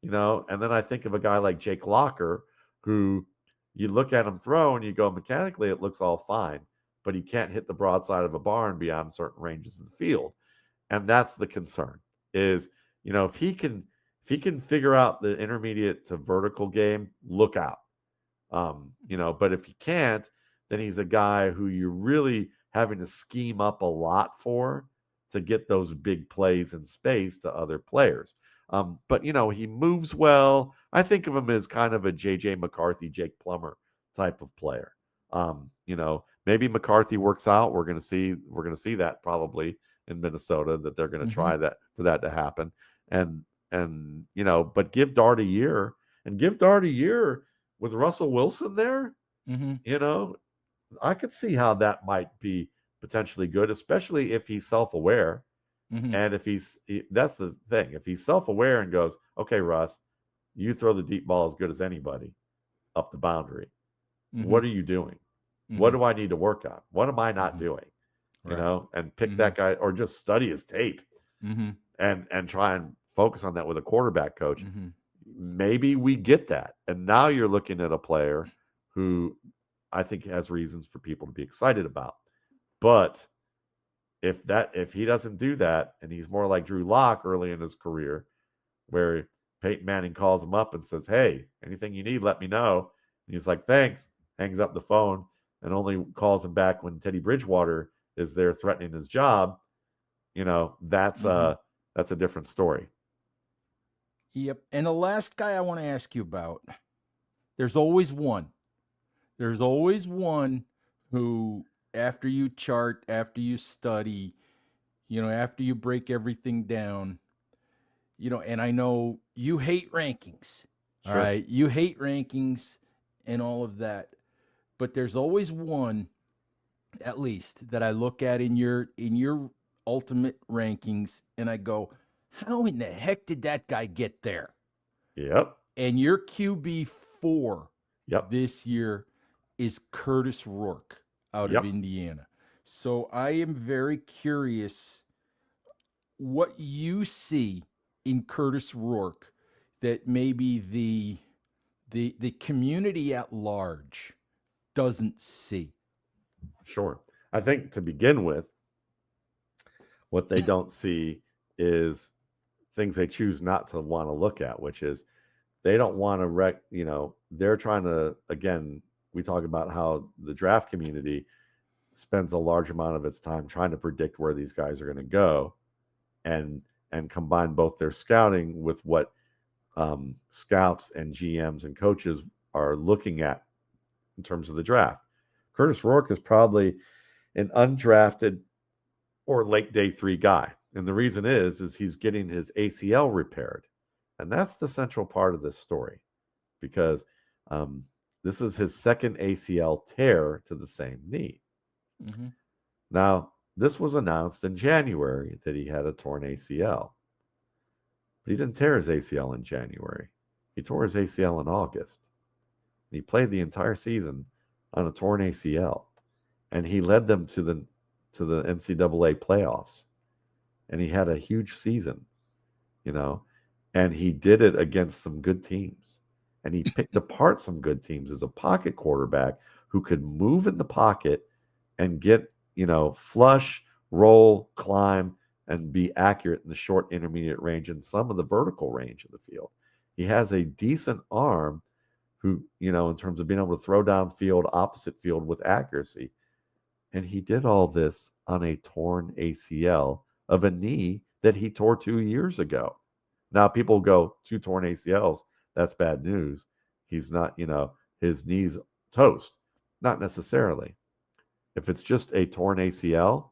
And then I think of a guy like Jake Locker, who you look at him throw and you go, mechanically, it looks all fine, but he can't hit the broadside of a barn beyond certain ranges of the field. And that's the concern is, if he can figure out the intermediate to vertical game, look out. But if he can't, then he's a guy who you're really having to scheme up a lot for to get those big plays in space to other players. But he moves well. I think of him as kind of a JJ McCarthy, Jake Plummer type of player. Maybe McCarthy works out. We're gonna see that probably in Minnesota, that they're gonna Mm-hmm. try that for that to happen. But give Dart a year with Russell Wilson there, Mm-hmm. you know, I could see how that might be potentially good, especially if he's self-aware. Mm-hmm. And that's the thing. If he's self-aware and goes, okay, Russ, you throw the deep ball as good as anybody up the boundary. Mm-hmm. What are you doing? What Mm-hmm. do I need to work on? What am I not Mm-hmm. doing? Right. And pick Mm-hmm. that guy, or just study his tape Mm-hmm. and try and focus on that with a quarterback coach. Mm-hmm. Maybe we get that. And now you're looking at a player who I think has reasons for people to be excited about. But if he doesn't do that, and he's more like Drew Lock early in his career, where Peyton Manning calls him up and says, "Hey, anything you need, let me know." And he's like, "Thanks," hangs up the phone, and only calls him back when Teddy Bridgewater is there threatening his job. That's Mm-hmm. a different story. Yep. And the last guy I want to ask you about, there's always one. There's always one who, after you chart, after you study, after you break everything down, and I know you hate rankings. All Sure. right. You hate rankings and all of that. But there's always one, at least, that I look at in your ultimate rankings and I go, how in the heck did that guy get there? Yep. And your QB4 Yep. this year is Curtis Rourke out of Yep. Indiana. So I am very curious what you see in Curtis Rourke that maybe the community at large doesn't see. Sure. I think to begin with, what they don't see is things they choose not to want to look at, which is they don't want to they're trying to, again, we talk about how the draft community spends a large amount of its time trying to predict where these guys are going to go and combine both their scouting with what scouts and GMs and coaches are looking at in terms of the draft. Curtis Rourke is probably an undrafted or late day 3 guy. And the reason is he's getting his ACL repaired. And that's the central part of this story because um, this is his second ACL tear to the same knee. Mm-hmm. Now, this was announced in January that he had a torn ACL, but he didn't tear his ACL in January. He tore his ACL in August. And he played the entire season on a torn ACL, and he led them to the NCAA playoffs, and he had a huge season, you know, and he did it against some good teams, and he picked apart some good teams as a pocket quarterback who could move in the pocket and get, flush, roll, climb, and be accurate in the short, intermediate range and some of the vertical range of the field. He has a decent arm who, in terms of being able to throw down field, opposite field with accuracy. And he did all this on a torn ACL of a knee that he tore 2 years ago. Now, people go, 2 torn ACLs, that's bad news. He's not, his knee's toast. Not necessarily. If it's just a torn ACL,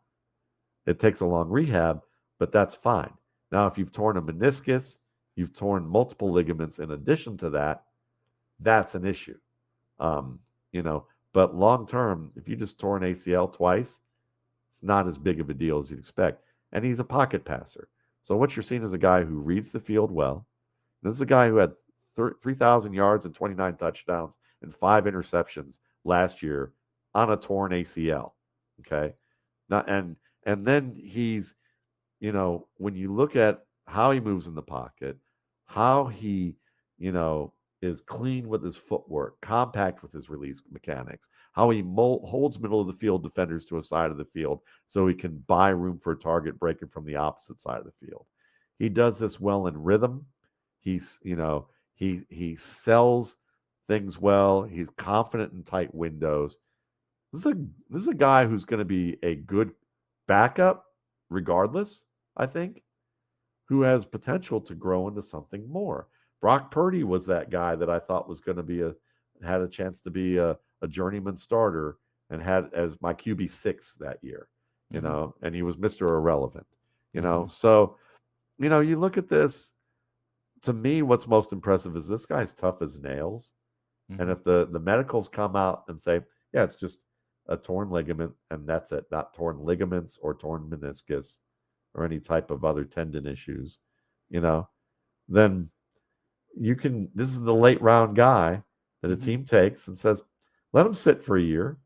it takes a long rehab, but that's fine. Now, if you've torn a meniscus, you've torn multiple ligaments in addition to that, that's an issue. Um, you know, but long term, if you just tore an ACL twice, it's not as big of a deal as you'd expect. And he's a pocket passer. So what you're seeing is a guy who reads the field well. This is a guy who had 3,000 yards and 29 touchdowns and 5 interceptions last year on a torn ACL. Okay. Now, and then he's, when you look at how he moves in the pocket, how he, you know, is clean with his footwork, compact with his release mechanics, how he holds middle of the field defenders to a side of the field so he can buy room for a target breaking from the opposite side of the field. He does this well in rhythm. He's, he sells things well. He's confident in tight windows. This is a guy who's going to be a good backup, regardless. I think, who has potential to grow into something more. Brock Purdy was that guy that I thought was going to be had a chance to be a journeyman starter and had as my QB6 that year, Mm-hmm. and he was Mr. Irrelevant, Mm-hmm. So, you look at this. To me, what's most impressive is this guy's tough as nails. And Mm-hmm. if the medicals come out and say, yeah, it's just a torn ligament and that's it, not torn ligaments or torn meniscus or any type of other tendon issues, you know, then this is the late round guy that a Mm-hmm. team takes and says, let him sit for a year,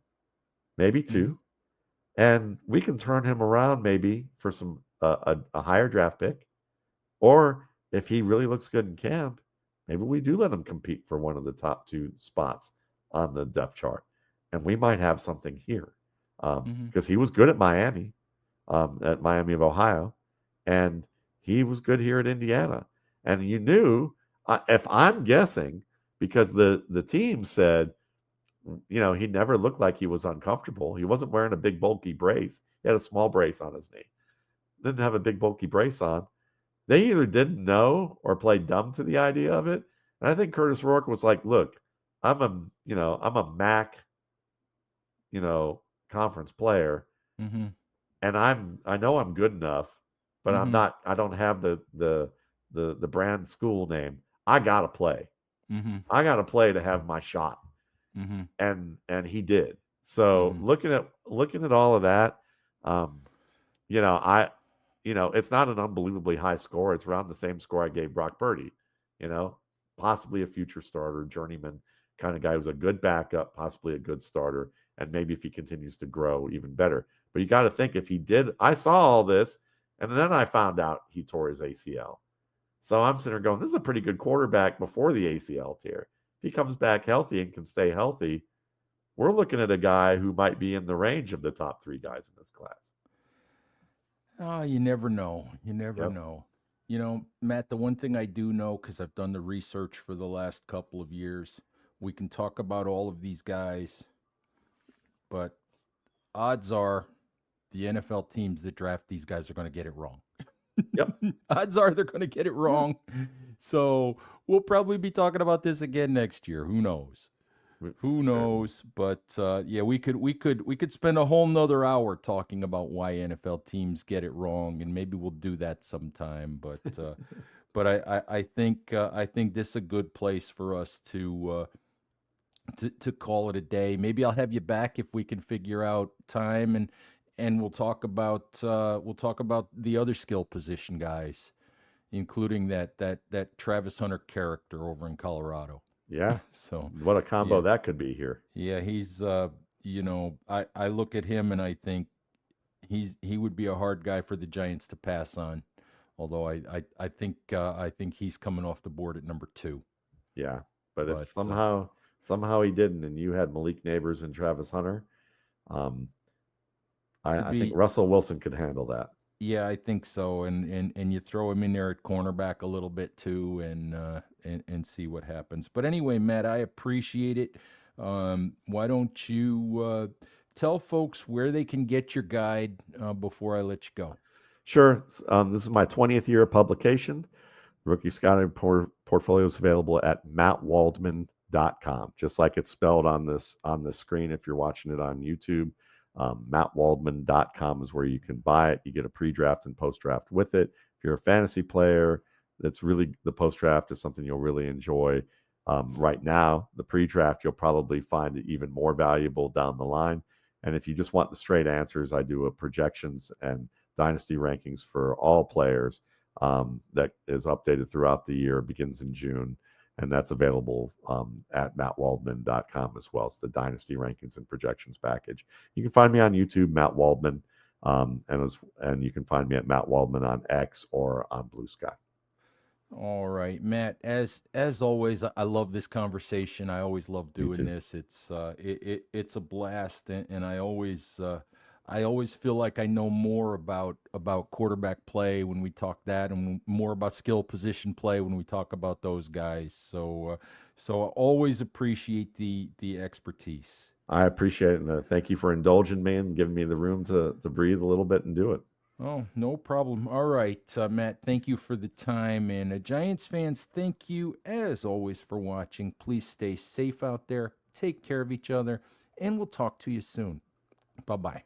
maybe Mm-hmm. two, and we can turn him around maybe for some a higher draft pick. Or if he really looks good in camp, maybe we do let him compete for one of the top 2 spots on the depth chart. And we might have something here. Mm-hmm. Because he was good at Miami of Ohio, and he was good here at Indiana. And you knew, if I'm guessing, because the team said, he never looked like he was uncomfortable. He wasn't wearing a big bulky brace. He had a small brace on his knee. Didn't have a big bulky brace on. They either didn't know or played dumb to the idea of it. And I think Curtis Rourke was like, look, I'm a MAC, you know, conference player, Mm-hmm. and I know I'm good enough, but I'm Mm-hmm. not. I don't have the brand school name. I gotta play. Mm-hmm. I gotta play to have my shot, Mm-hmm. and he did. So Mm-hmm. looking at all of that, um, you know, I, it's not an unbelievably high score. It's around the same score I gave Brock Purdy. You know, possibly a future starter, journeyman kind of guy who's a good backup, possibly a good starter, and maybe if he continues to grow, even better. But you got to think if he did, I saw all this, and then I found out he tore his ACL. So I'm sitting there going, this is a pretty good quarterback before the ACL tear. If he comes back healthy and can stay healthy, we're looking at a guy who might be in the range of the top three guys in this class. Oh, you never know. You never Yep. know. You know, Matt, the one thing I do know, because I've done the research for the last couple of years, we can talk about all of these guys, but odds are the NFL teams that draft these guys are going to get it wrong. Yep. Odds are they're going to get it Yeah. wrong. So we'll probably be talking about this again next year. Who knows? Who Sure. knows? But yeah, we could spend a whole nother hour talking about why NFL teams get it wrong, and maybe we'll do that sometime. But I think this is a good place for us to call it a day. Maybe I'll have you back if we can figure out time, and we'll talk about the other skill position guys, including that Travis Hunter character over in Colorado. Yeah. So What a combo yeah, that could be here. yeah, he's I look at him and I think he would be a hard guy for the Giants to pass on. Although I think he's coming off the board at number two. Yeah. But if But somehow he didn't, and you had Malik Neighbors and Travis Hunter, um, it'd I think be Russell Wilson could handle that. Yeah, I think so. And you throw him in there at cornerback a little bit too, and see what happens. But anyway, Matt, I appreciate it. Why don't you tell folks where they can get your guide before I let you go? Sure. This is my 20th year of publication. Rookie scouting portfolio is available at mattwaldman.com, just like it's spelled on the screen if you're watching it on YouTube. Mattwaldman.com is where you can buy it. You get a pre-draft and post-draft with it. If you're a fantasy player, that's really the post-draft is something you'll really enjoy. Right now, the pre-draft you'll probably find it even more valuable down the line. And if you just want the straight answers, I do a projections and dynasty rankings for all players that is updated throughout the year, begins in June, and that's available at mattwaldman.com as well. It's the Dynasty Rankings and Projections package. You can find me on YouTube, Matt Waldman, and you can find me at Matt Waldman on X or on Blue Sky. All right, Matt. As always, I love this conversation. I always love Me doing too. this. It's a blast, and I always feel like I know more about quarterback play when we talk that, and more about skill position play when we talk about those guys. So I always appreciate the expertise. I appreciate it, and thank you for indulging me and giving me the room to breathe a little bit and do it. Oh, no problem. All right, Matt, thank you for the time. And Giants fans, thank you as always for watching. Please stay safe out there, take care of each other, and we'll talk to you soon. Bye bye.